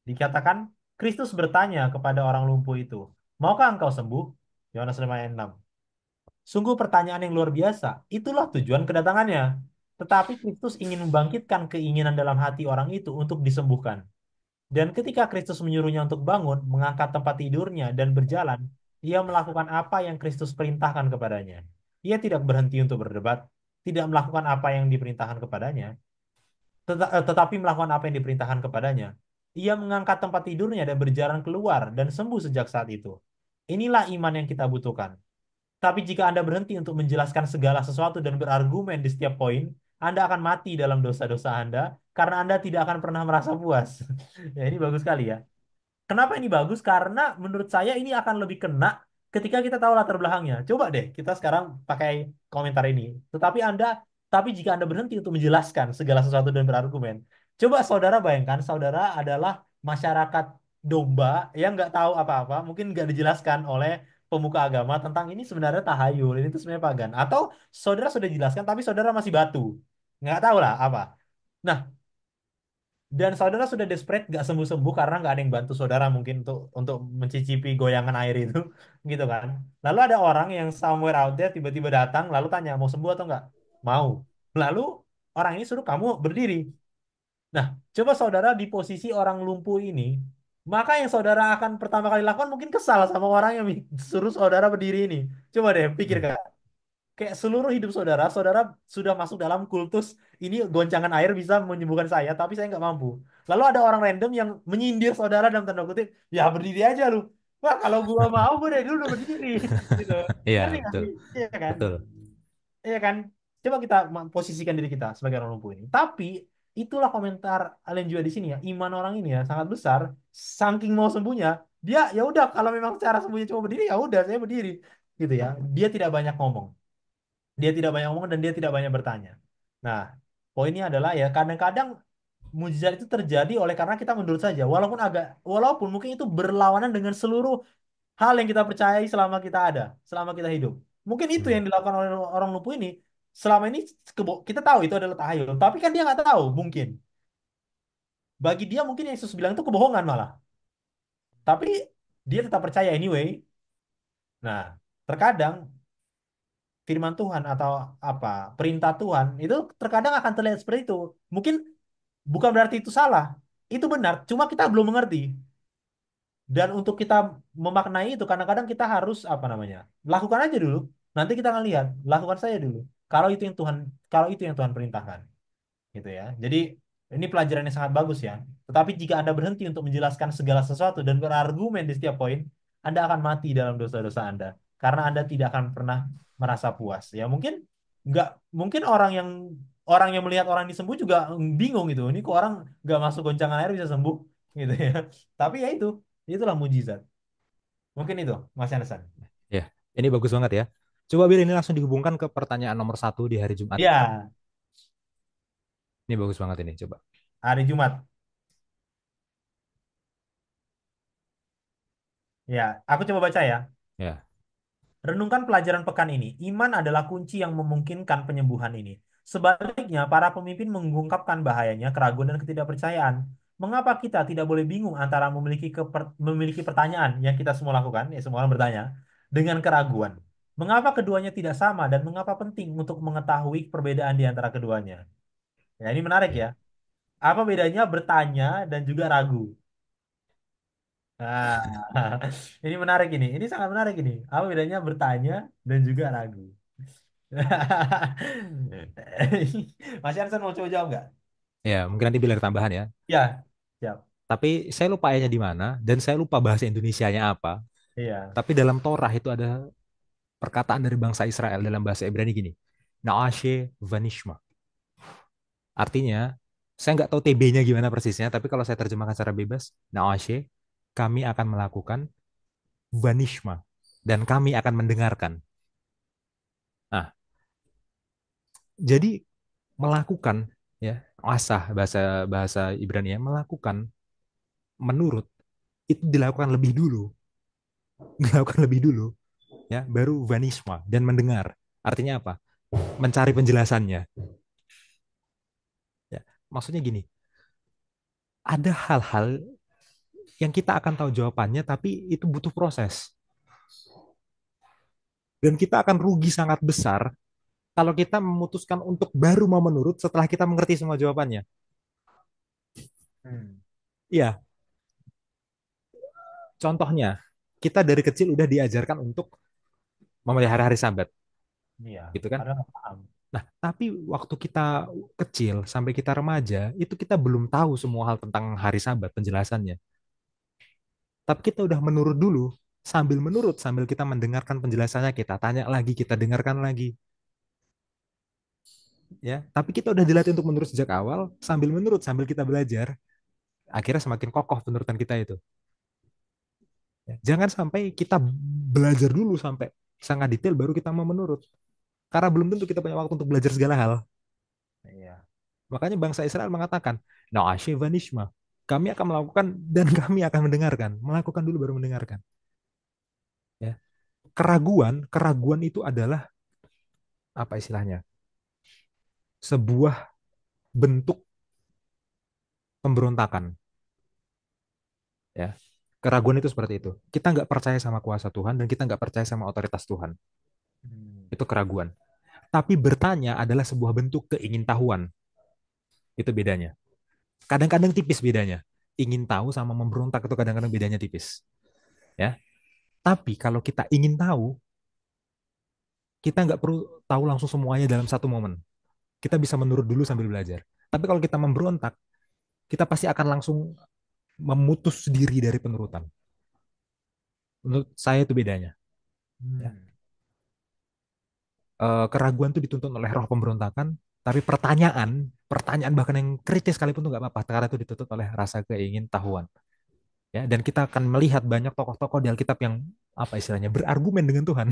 Speaker 1: Dikatakan Kristus bertanya kepada orang lumpuh itu, "Maukah engkau sembuh?" Yohanes 5 ayat 6. Sungguh pertanyaan yang luar biasa. Itulah tujuan kedatangannya. Tetapi Kristus ingin membangkitkan keinginan dalam hati orang itu untuk disembuhkan. Dan ketika Kristus menyuruhnya untuk bangun, mengangkat tempat tidurnya, dan berjalan, ia melakukan apa yang Kristus perintahkan kepadanya. Ia tidak berhenti untuk berdebat, tidak melakukan apa yang diperintahkan kepadanya, tetapi melakukan apa yang diperintahkan kepadanya. Ia mengangkat tempat tidurnya dan berjalan keluar dan sembuh sejak saat itu. Inilah iman yang kita butuhkan. Tapi jika Anda berhenti untuk menjelaskan segala sesuatu dan berargumen di setiap poin, Anda akan mati dalam dosa-dosa Anda karena Anda tidak akan pernah merasa puas. Ya, ini bagus sekali ya. Kenapa ini bagus? Karena menurut saya ini akan lebih kena ketika kita tahu latar belakangnya. Coba deh kita sekarang pakai komentar ini. Tapi jika Anda berhenti untuk menjelaskan segala sesuatu dan berargumen, coba saudara bayangkan, saudara adalah masyarakat domba yang nggak tahu apa-apa, mungkin nggak dijelaskan oleh pemuka agama tentang ini sebenarnya tahayul, ini tuh sebenarnya pagan. Atau saudara sudah dijelaskan, tapi saudara masih batu, nggak tahu lah apa. Nah, dan saudara sudah desperate nggak sembuh-sembuh karena nggak ada yang bantu saudara mungkin untuk mencicipi goyangan air itu gitu kan. Lalu ada orang yang somewhere out there tiba-tiba datang lalu tanya mau sembuh atau nggak? Mau. Lalu orang ini suruh kamu berdiri. Nah, coba saudara di posisi orang lumpuh ini, maka yang saudara akan pertama kali lakukan mungkin kesal sama orang yang suruh saudara berdiri ini. Coba deh
Speaker 2: Hmm.
Speaker 1: pikirkan kayak seluruh hidup saudara, saudara sudah masuk dalam kultus ini goncangan air bisa menyembuhkan saya, tapi saya nggak mampu. Lalu ada orang random yang menyindir saudara dalam tanda kutip, ya berdiri aja lu. Wah kalau gua mau gue dari dulu udah berdiri, gitu.
Speaker 2: Iya,
Speaker 1: Ngerti nggak
Speaker 2: betul.
Speaker 1: sih? Iya kan?
Speaker 2: Betul.
Speaker 1: Iya kan? Coba kita posisikan diri kita sebagai orang lumpuh ini. Tapi itulah komentar Allen juga di sini ya. Iman orang ini ya sangat besar. Saking mau sembuhnya, dia ya udah kalau memang cara sembuhnya cuma berdiri ya udah saya berdiri, gitu ya. Dia tidak banyak ngomong. Dia tidak banyak ngomong dan dia tidak banyak bertanya. Nah, poinnya adalah ya kadang-kadang mujizat itu terjadi oleh karena kita mundur saja. Walaupun mungkin itu berlawanan dengan seluruh hal yang kita percayai selama kita ada, selama kita hidup. Mungkin itu
Speaker 2: Hmm.
Speaker 1: yang dilakukan oleh orang lumpuh ini. Selama ini kita tahu itu adalah tahayul, tapi kan dia nggak tahu mungkin. Bagi dia mungkin yang Yesus bilang itu kebohongan malah. Tapi dia tetap percaya anyway. Nah, terkadang firman Tuhan atau apa perintah Tuhan itu terkadang akan terlihat seperti itu. Mungkin bukan berarti itu salah, itu benar. Cuma kita belum mengerti. Dan untuk kita memaknai itu kadang-kadang kita harus apa namanya lakukan aja dulu. Nanti kita akan lihat. Lakukan saja dulu. Kalau itu yang Tuhan kalau itu yang Tuhan perintahkan gitu ya. Jadi ini pelajaran yang sangat bagus ya. Tetapi jika Anda berhenti untuk menjelaskan segala sesuatu dan berargumen di setiap poin, Anda akan mati dalam dosa-dosa Anda karena Anda tidak akan pernah merasa puas. Ya mungkin nggak mungkin orang yang melihat orang disembuh juga bingung gitu. Ini kok orang nggak masuk goncangan air bisa sembuh gitu ya. Tapi ya itu itulah mujizat. Mungkin itu Mas Anderson.
Speaker 2: Ya, ini bagus banget ya. Coba Bil ini langsung dihubungkan ke pertanyaan nomor satu di hari Jumat.
Speaker 1: Ya,
Speaker 2: Ini bagus banget ini. Coba.
Speaker 1: hari Jumat. Ya, aku coba baca ya.
Speaker 2: Ya.
Speaker 1: Renungkan pelajaran pekan ini. Iman adalah kunci yang memungkinkan penyembuhan ini. Sebaliknya, para pemimpin mengungkapkan bahayanya keraguan dan ketidakpercayaan. Mengapa kita tidak boleh bingung antara memiliki pertanyaan yang kita semua lakukan, ya semua orang bertanya, dengan keraguan? Mengapa keduanya tidak sama dan mengapa penting untuk mengetahui perbedaan di antara keduanya? Ya, ini menarik
Speaker 2: Ya.
Speaker 1: ya. Apa bedanya bertanya dan juga ragu? Nah, ini menarik ini. Ini sangat menarik ini. Apa bedanya bertanya dan juga ragu? Mas Jansen mau coba jawab nggak?
Speaker 2: Ya, mungkin nanti bilang tambahan ya.
Speaker 1: Ya, siap.
Speaker 2: Tapi saya lupa ayatnya di mana dan saya lupa bahasa Indonesianya apa.
Speaker 1: Iya.
Speaker 2: Tapi dalam Torah itu ada perkataan dari bangsa Israel dalam bahasa Ibrani gini. Naashe vanishma. Artinya, saya nggak tahu TB-nya gimana persisnya, tapi kalau saya terjemahkan secara bebas, Naashe, kami akan melakukan vanishma. Dan kami akan mendengarkan. Nah, jadi melakukan ya asah bahasa bahasa Ibrani ya melakukan menurut itu dilakukan lebih dulu dilakukan lebih dulu ya baru vanishma dan mendengar artinya apa mencari penjelasannya ya maksudnya gini ada hal-hal yang kita akan tahu jawabannya tapi itu butuh proses dan kita akan rugi sangat besar kalau kita memutuskan untuk baru mau menurut setelah kita mengerti semua jawabannya.
Speaker 1: Hmm,
Speaker 2: Iya, contohnya kita dari kecil udah diajarkan untuk memelihara hari Sabat,
Speaker 1: iya.
Speaker 2: gitu kan?
Speaker 1: Padahal nggak paham.
Speaker 2: Nah, tapi waktu kita kecil sampai kita remaja, itu kita belum tahu semua hal tentang hari Sabat, penjelasannya. Tapi kita udah menurut dulu, sambil menurut, sambil kita mendengarkan penjelasannya, kita tanya lagi, kita dengarkan lagi, ya. Tapi kita udah dilatih untuk menurut sejak awal, sambil menurut, sambil kita belajar, akhirnya semakin kokoh penurutan kita itu. Ya. Jangan sampai kita belajar dulu sampai sangat detail baru kita mau menurut. Karena belum tentu kita punya waktu untuk belajar segala hal.
Speaker 1: Iya.
Speaker 2: Makanya bangsa Israel mengatakan, Na'ashe vanishma. Kami akan melakukan dan kami akan mendengarkan. Melakukan dulu baru mendengarkan. Ya. Keraguan itu adalah apa istilahnya? Sebuah bentuk pemberontakan. Ya. Keraguan itu seperti itu. Kita nggak percaya sama kuasa Tuhan dan kita nggak percaya sama otoritas Tuhan.
Speaker 1: Hmm.
Speaker 2: Itu keraguan. Tapi bertanya adalah sebuah bentuk keingintahuan. Itu bedanya. Kadang-kadang tipis bedanya. Ingin tahu sama memberontak itu kadang-kadang bedanya tipis. Ya. Tapi kalau kita ingin tahu, kita nggak perlu tahu langsung semuanya dalam satu momen. Kita bisa menurut dulu sambil belajar. Tapi kalau kita memberontak, kita pasti akan langsung memutus diri dari penurutan. Menurut saya itu bedanya. Ya.
Speaker 1: Hmm.
Speaker 2: Keraguan itu dituntun oleh roh pemberontakan, tapi pertanyaan bahkan yang kritis sekalipun itu nggak apa-apa, karena itu dituntut oleh rasa keingintahuan. Ya, dan kita akan melihat banyak tokoh-tokoh di Alkitab yang apa istilahnya berargumen dengan Tuhan.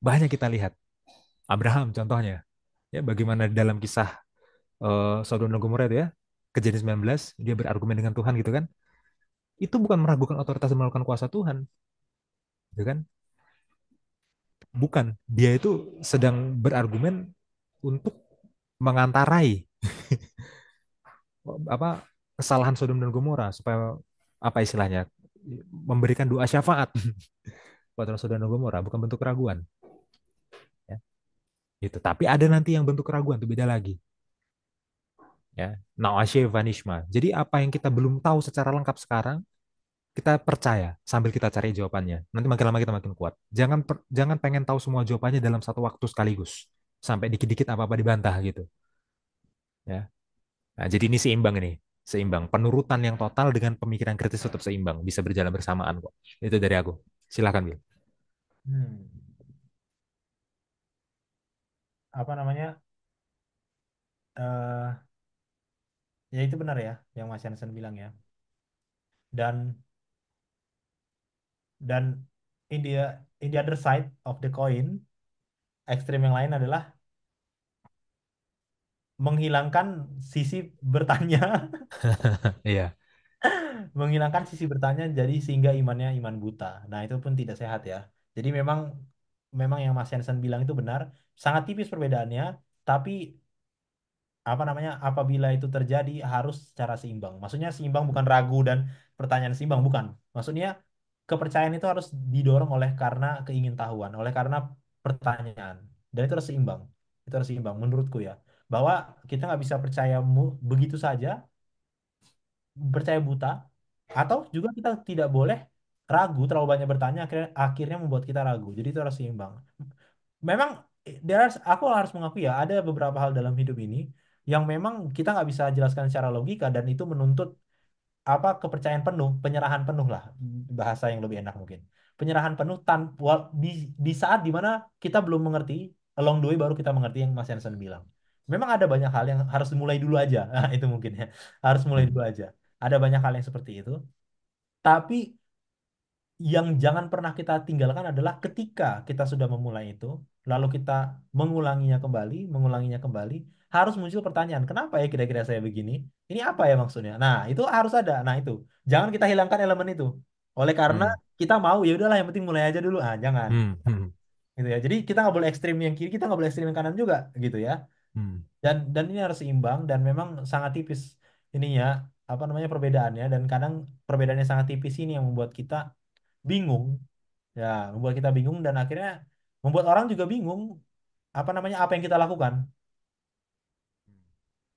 Speaker 2: Banyak kita lihat. Abraham contohnya. Ya, bagaimana dalam kisah Sodom dan Gomora itu ya, kejadian 19, dia berargumen dengan Tuhan gitu kan. Itu bukan meragukan otoritas dan melakukan kuasa Tuhan, gitu kan? Bukan. Dia itu sedang berargumen untuk mengantarai apa kesalahan Sodom dan Gomora supaya apa istilahnya memberikan doa syafaat buat Sodom dan Gomora bukan bentuk keraguan ya gitu tapi ada nanti yang bentuk keraguan itu beda lagi ya Naashe vanishma jadi apa yang kita belum tahu secara lengkap sekarang kita percaya sambil kita cari jawabannya nanti makin lama kita makin kuat jangan pengen tahu semua jawabannya dalam satu waktu sekaligus sampai dikit-dikit apa-apa dibantah gitu ya. Nah, jadi ini seimbang ini, seimbang. Penurutan yang total dengan pemikiran kritis tetap seimbang, bisa berjalan bersamaan kok. Itu dari aku. Silakan, Bil.
Speaker 1: Hmm. Apa namanya? eh Ya itu benar ya, yang Mas Jansen bilang ya. Dan in the other side of the coin, ekstrem yang lain adalah menghilangkan sisi bertanya,
Speaker 2: Iya,
Speaker 1: menghilangkan sisi bertanya jadi sehingga imannya iman buta. Nah, itu pun tidak sehat ya. Jadi memang memang yang Mas Jansen bilang itu benar, sangat tipis perbedaannya, tapi apa namanya, apabila itu terjadi harus secara seimbang. Maksudnya seimbang bukan ragu dan pertanyaan seimbang, bukan. Maksudnya kepercayaan itu harus didorong oleh karena keingintahuan, oleh karena pertanyaan. Dan itu harus seimbang. Itu harus seimbang menurutku ya. Bahwa kita nggak bisa percaya begitu saja, percaya buta, atau juga kita tidak boleh ragu, terlalu banyak bertanya akhirnya akhirnya membuat kita ragu. Jadi itu harus seimbang. Memang aku harus mengakui ya ada beberapa hal dalam hidup ini yang memang kita nggak bisa jelaskan secara logika dan itu menuntut apa kepercayaan penuh, penyerahan penuh lah, bahasa yang lebih enak mungkin. Penyerahan penuh di saat dimana kita belum mengerti, along the way baru kita mengerti yang Mas Hansen bilang. Memang ada banyak hal yang harus mulai dulu aja. Nah, itu mungkin ya. Harus mulai dulu aja. Ada banyak hal yang seperti itu. Tapi yang jangan pernah kita tinggalkan adalah ketika kita sudah memulai itu, lalu kita mengulanginya kembali, harus muncul pertanyaan, kenapa ya kira-kira saya begini? Ini apa ya maksudnya? Nah, itu harus ada. Nah, itu. Jangan kita hilangkan elemen itu. Oleh karena
Speaker 2: Hmm.
Speaker 1: kita mau, ya udahlah yang penting mulai aja dulu. Ah, jangan.
Speaker 2: Hmm. Hmm.
Speaker 1: Gitu ya. Jadi kita nggak boleh ekstrim yang kiri, kita nggak boleh ekstrim yang kanan juga, gitu ya.
Speaker 2: Hmm.
Speaker 1: Dan ini harus seimbang dan memang sangat tipis ininya, apa namanya perbedaannya dan kadang perbedaannya sangat tipis ini yang membuat kita bingung. Ya, membuat kita bingung dan akhirnya membuat orang juga bingung apa namanya apa yang kita lakukan.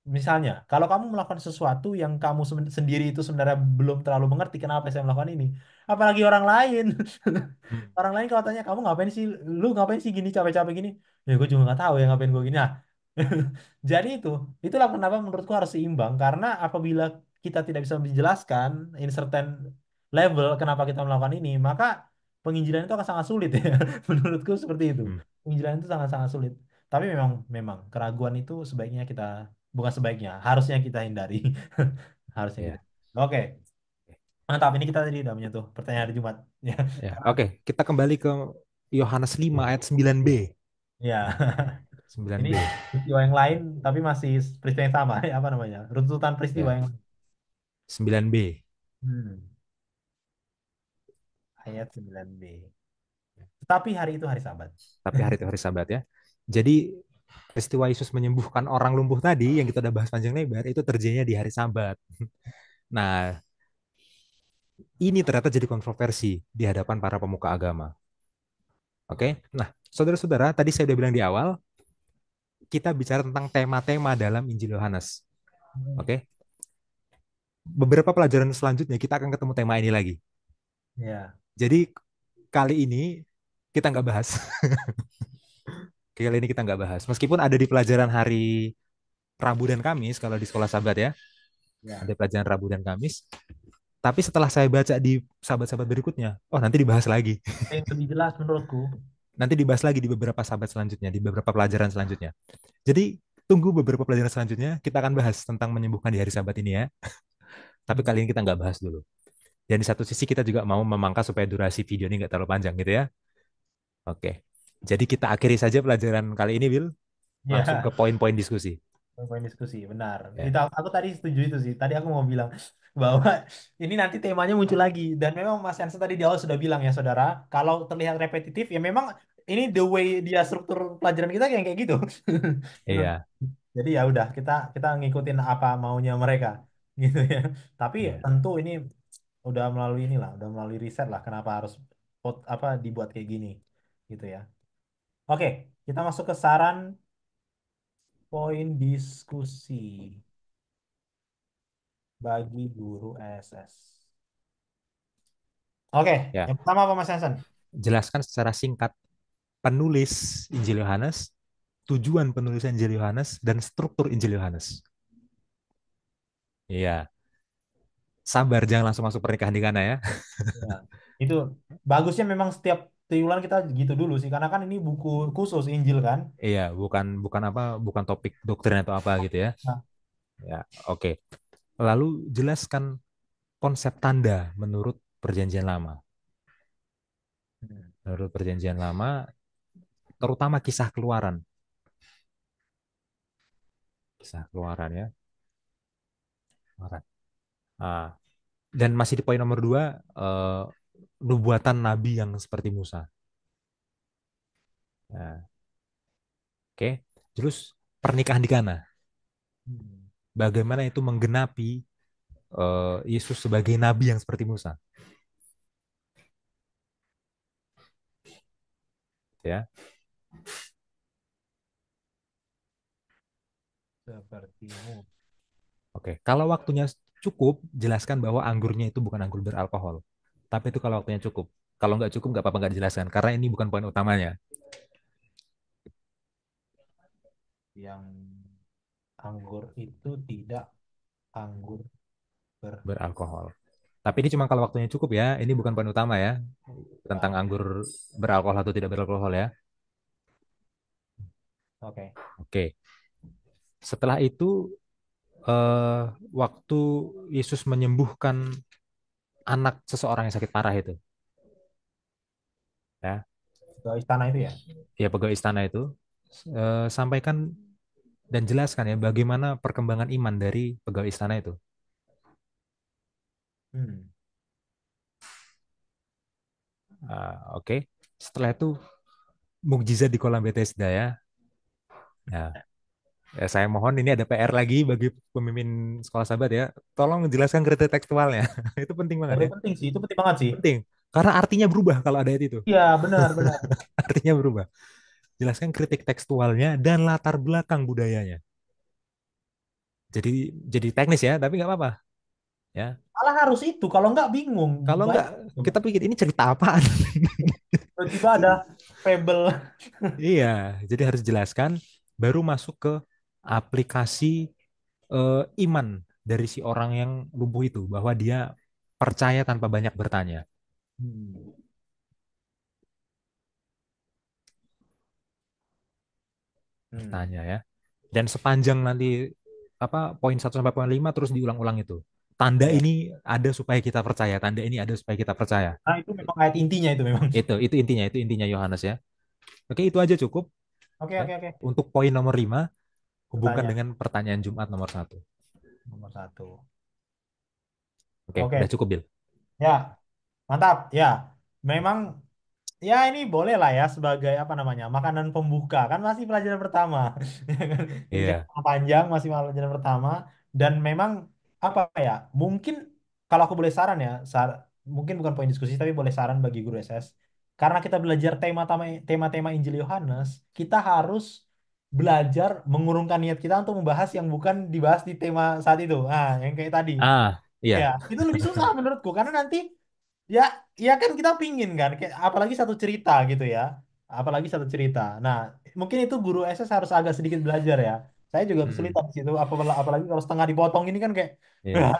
Speaker 1: Misalnya, kalau kamu melakukan sesuatu yang kamu sendiri itu sebenarnya belum terlalu mengerti kenapa saya melakukan ini, apalagi orang lain.
Speaker 2: Hmm.
Speaker 1: Orang lain kalau tanya kamu ngapain sih, lu ngapain sih gini capek-capek gini? Ya gue juga nggak tahu ya ngapain gue gini. Nah, jadi itulah kenapa menurutku harus seimbang karena apabila kita tidak bisa menjelaskan in certain level kenapa kita melakukan ini, maka penginjilan itu akan sangat sulit ya. Menurutku seperti itu.
Speaker 2: Hmm.
Speaker 1: Penginjilan itu sangat-sangat sulit. Tapi memang memang keraguan itu sebaiknya kita bukan sebaiknya, harusnya kita hindari. Harusnya kita.
Speaker 2: Ya.
Speaker 1: Oke, mantap. Ini kita tadi udah menyentuh pertanyaan hari Jumat. Ya,
Speaker 2: Ya. Oke, kita kembali ke Yohanes 5 ayat 9b.
Speaker 1: ya. Ini
Speaker 2: 9b.
Speaker 1: peristiwa yang lain, tapi masih peristiwa yang sama. Ya, apa namanya? Runtutan peristiwa
Speaker 2: Ya.
Speaker 1: yang
Speaker 2: 9b.
Speaker 1: ayat 9b. Tetapi hari itu hari Sabat.
Speaker 2: Tapi hari itu hari Sabat ya. Jadi peristiwa Yesus menyembuhkan orang lumpuh tadi yang kita udah bahas panjang lebar itu terjadinya di hari Sabat. Nah, ini ternyata jadi kontroversi di hadapan para pemuka agama. Oke. Nah, saudara-saudara, tadi saya udah bilang di awal, kita bicara tentang tema-tema dalam Injil Yohanes. Oke. Beberapa pelajaran selanjutnya kita akan ketemu tema ini lagi.
Speaker 1: Ya,
Speaker 2: Jadi kali ini kita nggak bahas. Kali ini kita nggak bahas. Meskipun ada di pelajaran hari Rabu dan Kamis kalau di sekolah Sabat ya.
Speaker 1: ya.
Speaker 2: Ada pelajaran Rabu dan Kamis. Tapi setelah saya baca di sahabat-sahabat berikutnya, oh nanti dibahas lagi.
Speaker 1: Yang lebih jelas menurutku.
Speaker 2: Nanti dibahas lagi di beberapa sahabat selanjutnya, di beberapa pelajaran selanjutnya. Jadi tunggu beberapa pelajaran selanjutnya, kita akan bahas tentang menyembuhkan di hari Sabat ini ya. Tapi
Speaker 1: Hmm.
Speaker 2: kali ini kita nggak bahas dulu. Dan di satu sisi kita juga mau memangkas supaya durasi video ini nggak terlalu panjang gitu ya. Oke. Jadi kita akhiri saja pelajaran kali ini, Bill. Langsung ke
Speaker 1: Ya,
Speaker 2: poin-poin diskusi.
Speaker 1: poin diskusi, benar.
Speaker 2: Ya.
Speaker 1: Itu aku tadi setuju itu sih. Tadi aku mau bilang bahwa ini nanti temanya muncul lagi. Dan memang Mas Yansa tadi di awal sudah bilang ya, saudara, kalau terlihat repetitif, ya memang ini the way dia struktur pelajaran kita yang kayak gitu. Menurut
Speaker 2: Iya.
Speaker 1: Jadi ya udah kita kita ngikutin apa maunya mereka gitu ya. Tapi
Speaker 2: Iya.
Speaker 1: tentu ini udah melalui inilah, udah melalui riset lah kenapa harus apa dibuat kayak gini gitu ya. Oke, kita masuk ke saran poin diskusi bagi guru SS. Oke,
Speaker 2: Ya.
Speaker 1: yang pertama apa Mas Hansen?
Speaker 2: Jelaskan secara singkat penulis Injil Yohanes, tujuan penulisan Injil Yohanes, dan struktur Injil Yohanes. Iya. Sabar, jangan langsung masuk pernikahan di kana ya.
Speaker 1: Ya, itu bagusnya memang setiap triwulan kita gitu dulu sih, karena kan ini buku khusus Injil kan.
Speaker 2: Iya, bukan bukan apa, bukan topik doktrin atau apa gitu ya.
Speaker 1: Nah,
Speaker 2: Ya, oke. Lalu jelaskan konsep tanda menurut Perjanjian Lama.
Speaker 1: hmm,
Speaker 2: Menurut Perjanjian Lama, terutama kisah Keluaran. Kisah Keluaran ya. Keluaran. Ah, dan masih di poin nomor 2, nubuatan Nabi yang seperti Musa. Nah, oke. Terus pernikahan di Kana. bagaimana itu menggenapi Yesus sebagai nabi yang seperti Musa, ya.
Speaker 1: Sepertimu.
Speaker 2: Oke, kalau waktunya cukup, jelaskan bahwa anggurnya itu bukan anggur beralkohol. Tapi itu kalau waktunya cukup. Kalau nggak cukup, nggak apa-apa nggak dijelaskan, karena ini bukan poin utamanya,
Speaker 1: Yang anggur itu tidak anggur ber.
Speaker 2: beralkohol. Tapi ini cuma kalau waktunya cukup ya, ini bukan poin utama ya, tentang
Speaker 1: Ya,
Speaker 2: anggur beralkohol atau tidak beralkohol ya.
Speaker 1: oke.
Speaker 2: Oke, setelah itu eh, waktu Yesus menyembuhkan anak seseorang yang sakit parah itu, ya,
Speaker 1: Ke istana itu ya.
Speaker 2: ya pegawai istana itu, sampaikan dan jelaskan ya bagaimana perkembangan iman dari pegawai istana itu.
Speaker 1: Hmm.
Speaker 2: Oke, setelah itu mukjizat di kolam Bethesda ya. Ya, saya mohon ini ada PR lagi bagi pemimpin sekolah sahabat ya. Tolong jelaskan kritik tekstualnya. Itu penting banget
Speaker 1: Itu
Speaker 2: ya.
Speaker 1: penting sih, itu penting banget sih.
Speaker 2: Penting. Karena artinya berubah kalau ada itu.
Speaker 1: Iya, benar, benar.
Speaker 2: Artinya berubah. Jelaskan kritik tekstualnya dan latar belakang budayanya. Jadi jadi teknis ya, tapi nggak apa-apa ya.
Speaker 1: Malah harus itu, kalau nggak bingung.
Speaker 2: Kalau nggak,
Speaker 1: Baik. Coba.
Speaker 2: kita pikir ini cerita apaan?
Speaker 1: Tiba-tiba ada fable.
Speaker 2: Iya, jadi harus jelaskan baru masuk ke aplikasi iman dari si orang yang lumpuh itu bahwa dia percaya tanpa banyak bertanya.
Speaker 1: Hmm. Hmm.
Speaker 2: Bertanya ya. Dan sepanjang nanti apa poin 1 sampai poin 5 terus diulang-ulang itu. Tanda
Speaker 1: Ya.
Speaker 2: ini ada supaya kita percaya, tanda ini ada supaya kita percaya.
Speaker 1: Nah, itu memang ayat intinya itu memang.
Speaker 2: Itu intinya Yohanes ya. Oke, itu aja cukup
Speaker 1: Oke,
Speaker 2: ya.
Speaker 1: oke, oke.
Speaker 2: Untuk poin nomor 5 hubungkan
Speaker 1: Pertanyaan
Speaker 2: dengan pertanyaan Jumat nomor 1.
Speaker 1: nomor satu.
Speaker 2: Oke, udah
Speaker 1: Oke,
Speaker 2: cukup, Bil.
Speaker 1: ya, mantap. Ya, memang ya ini boleh lah ya sebagai apa namanya makanan pembuka kan masih pelajaran pertama. Ya kan? Ini
Speaker 2: Iya.
Speaker 1: jangka panjang masih pelajaran pertama dan memang apa ya mungkin kalau aku boleh saran ya mungkin bukan poin diskusi tapi boleh saran bagi guru SS karena kita belajar tema-tema Injil Yohanes kita harus belajar mengurungkan niat kita untuk membahas yang bukan dibahas di tema saat itu yang kayak tadi. Ya,
Speaker 2: Iya.
Speaker 1: itu lebih susah menurutku karena nanti ya ya kan kita pingin kan kayak apalagi satu cerita gitu ya. Apalagi satu cerita. Nah, mungkin itu guru SS harus agak sedikit belajar ya. Saya juga
Speaker 2: Hmm,
Speaker 1: kesulitan di situ apalagi kalau setengah dipotong ini kan kayak
Speaker 2: iya.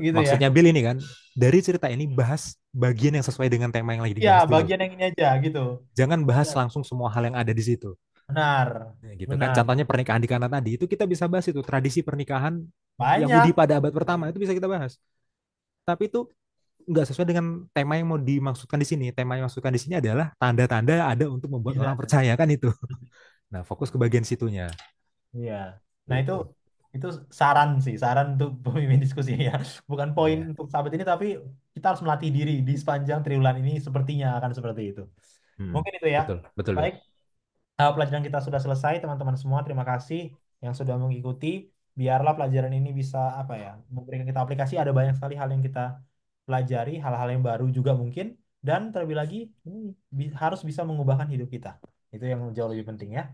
Speaker 1: gitu ya.
Speaker 2: Maksudnya Bill ini kan, dari cerita ini bahas bagian yang sesuai dengan tema yang lagi
Speaker 1: Ya,
Speaker 2: dibahas dulu.
Speaker 1: bagian yang ini aja gitu.
Speaker 2: Jangan bahas
Speaker 1: Benar,
Speaker 2: langsung semua hal yang ada di situ.
Speaker 1: benar.
Speaker 2: Ya, gitu kan.
Speaker 1: Benar.
Speaker 2: Contohnya pernikahan di Kana tadi, itu kita bisa bahas itu. Tradisi pernikahan Yahudi
Speaker 1: Banyak.
Speaker 2: pada abad pertama, itu bisa kita bahas. Tapi itu nggak sesuai dengan tema yang mau dimaksudkan di sini. Tema yang dimaksudkan di sini adalah tanda-tanda ada untuk membuat orang
Speaker 1: Iya.
Speaker 2: percaya kan itu. Nah, fokus ke bagian situnya.
Speaker 1: Iya. Nah, itu
Speaker 2: Gitu.
Speaker 1: itu saran sih, saran untuk pemimpin diskusi ya. Bukan poin
Speaker 2: Iya.
Speaker 1: untuk sahabat ini tapi kita harus melatih diri di sepanjang triwulan ini sepertinya akan seperti itu.
Speaker 2: Hmm,
Speaker 1: Mungkin itu ya.
Speaker 2: betul, betul, Bill.
Speaker 1: Baik, pelajaran kita sudah selesai teman-teman semua. Terima kasih yang sudah mengikuti. Biarlah pelajaran ini bisa apa ya, memberikan kita aplikasi. Ada banyak sekali hal yang kita pelajari, hal-hal yang baru juga mungkin. Dan terlebih lagi ini harus bisa mengubahkan hidup kita. Itu yang jauh lebih penting ya.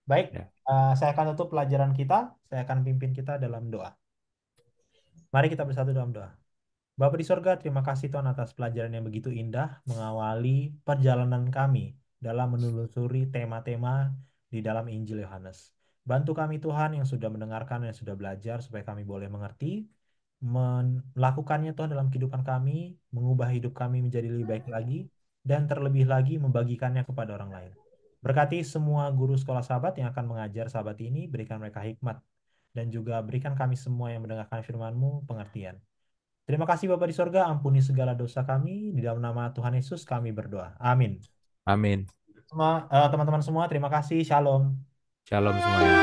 Speaker 1: Baik,
Speaker 2: Ya.
Speaker 1: saya akan tutup pelajaran kita. Saya akan pimpin kita dalam doa. Mari kita bersatu dalam doa. Bapa di sorga, terima kasih Tuhan atas pelajaran yang begitu indah mengawali perjalanan kami dalam menelusuri tema-tema di dalam Injil Yohanes. Bantu kami Tuhan yang sudah mendengarkan dan sudah belajar supaya kami boleh mengerti, melakukannya Tuhan dalam kehidupan kami, mengubah hidup kami menjadi lebih baik lagi, dan terlebih lagi membagikannya kepada orang lain. Berkati semua guru sekolah sahabat yang akan mengajar sahabat ini, berikan mereka hikmat, dan juga berikan kami semua yang mendengarkan firman-Mu pengertian. Terima kasih Bapa di sorga, ampuni segala dosa kami. Di dalam nama Tuhan Yesus kami berdoa. Amin.
Speaker 2: Amin.
Speaker 1: Teman-teman semua, terima kasih. Shalom.
Speaker 2: Shalom semuanya.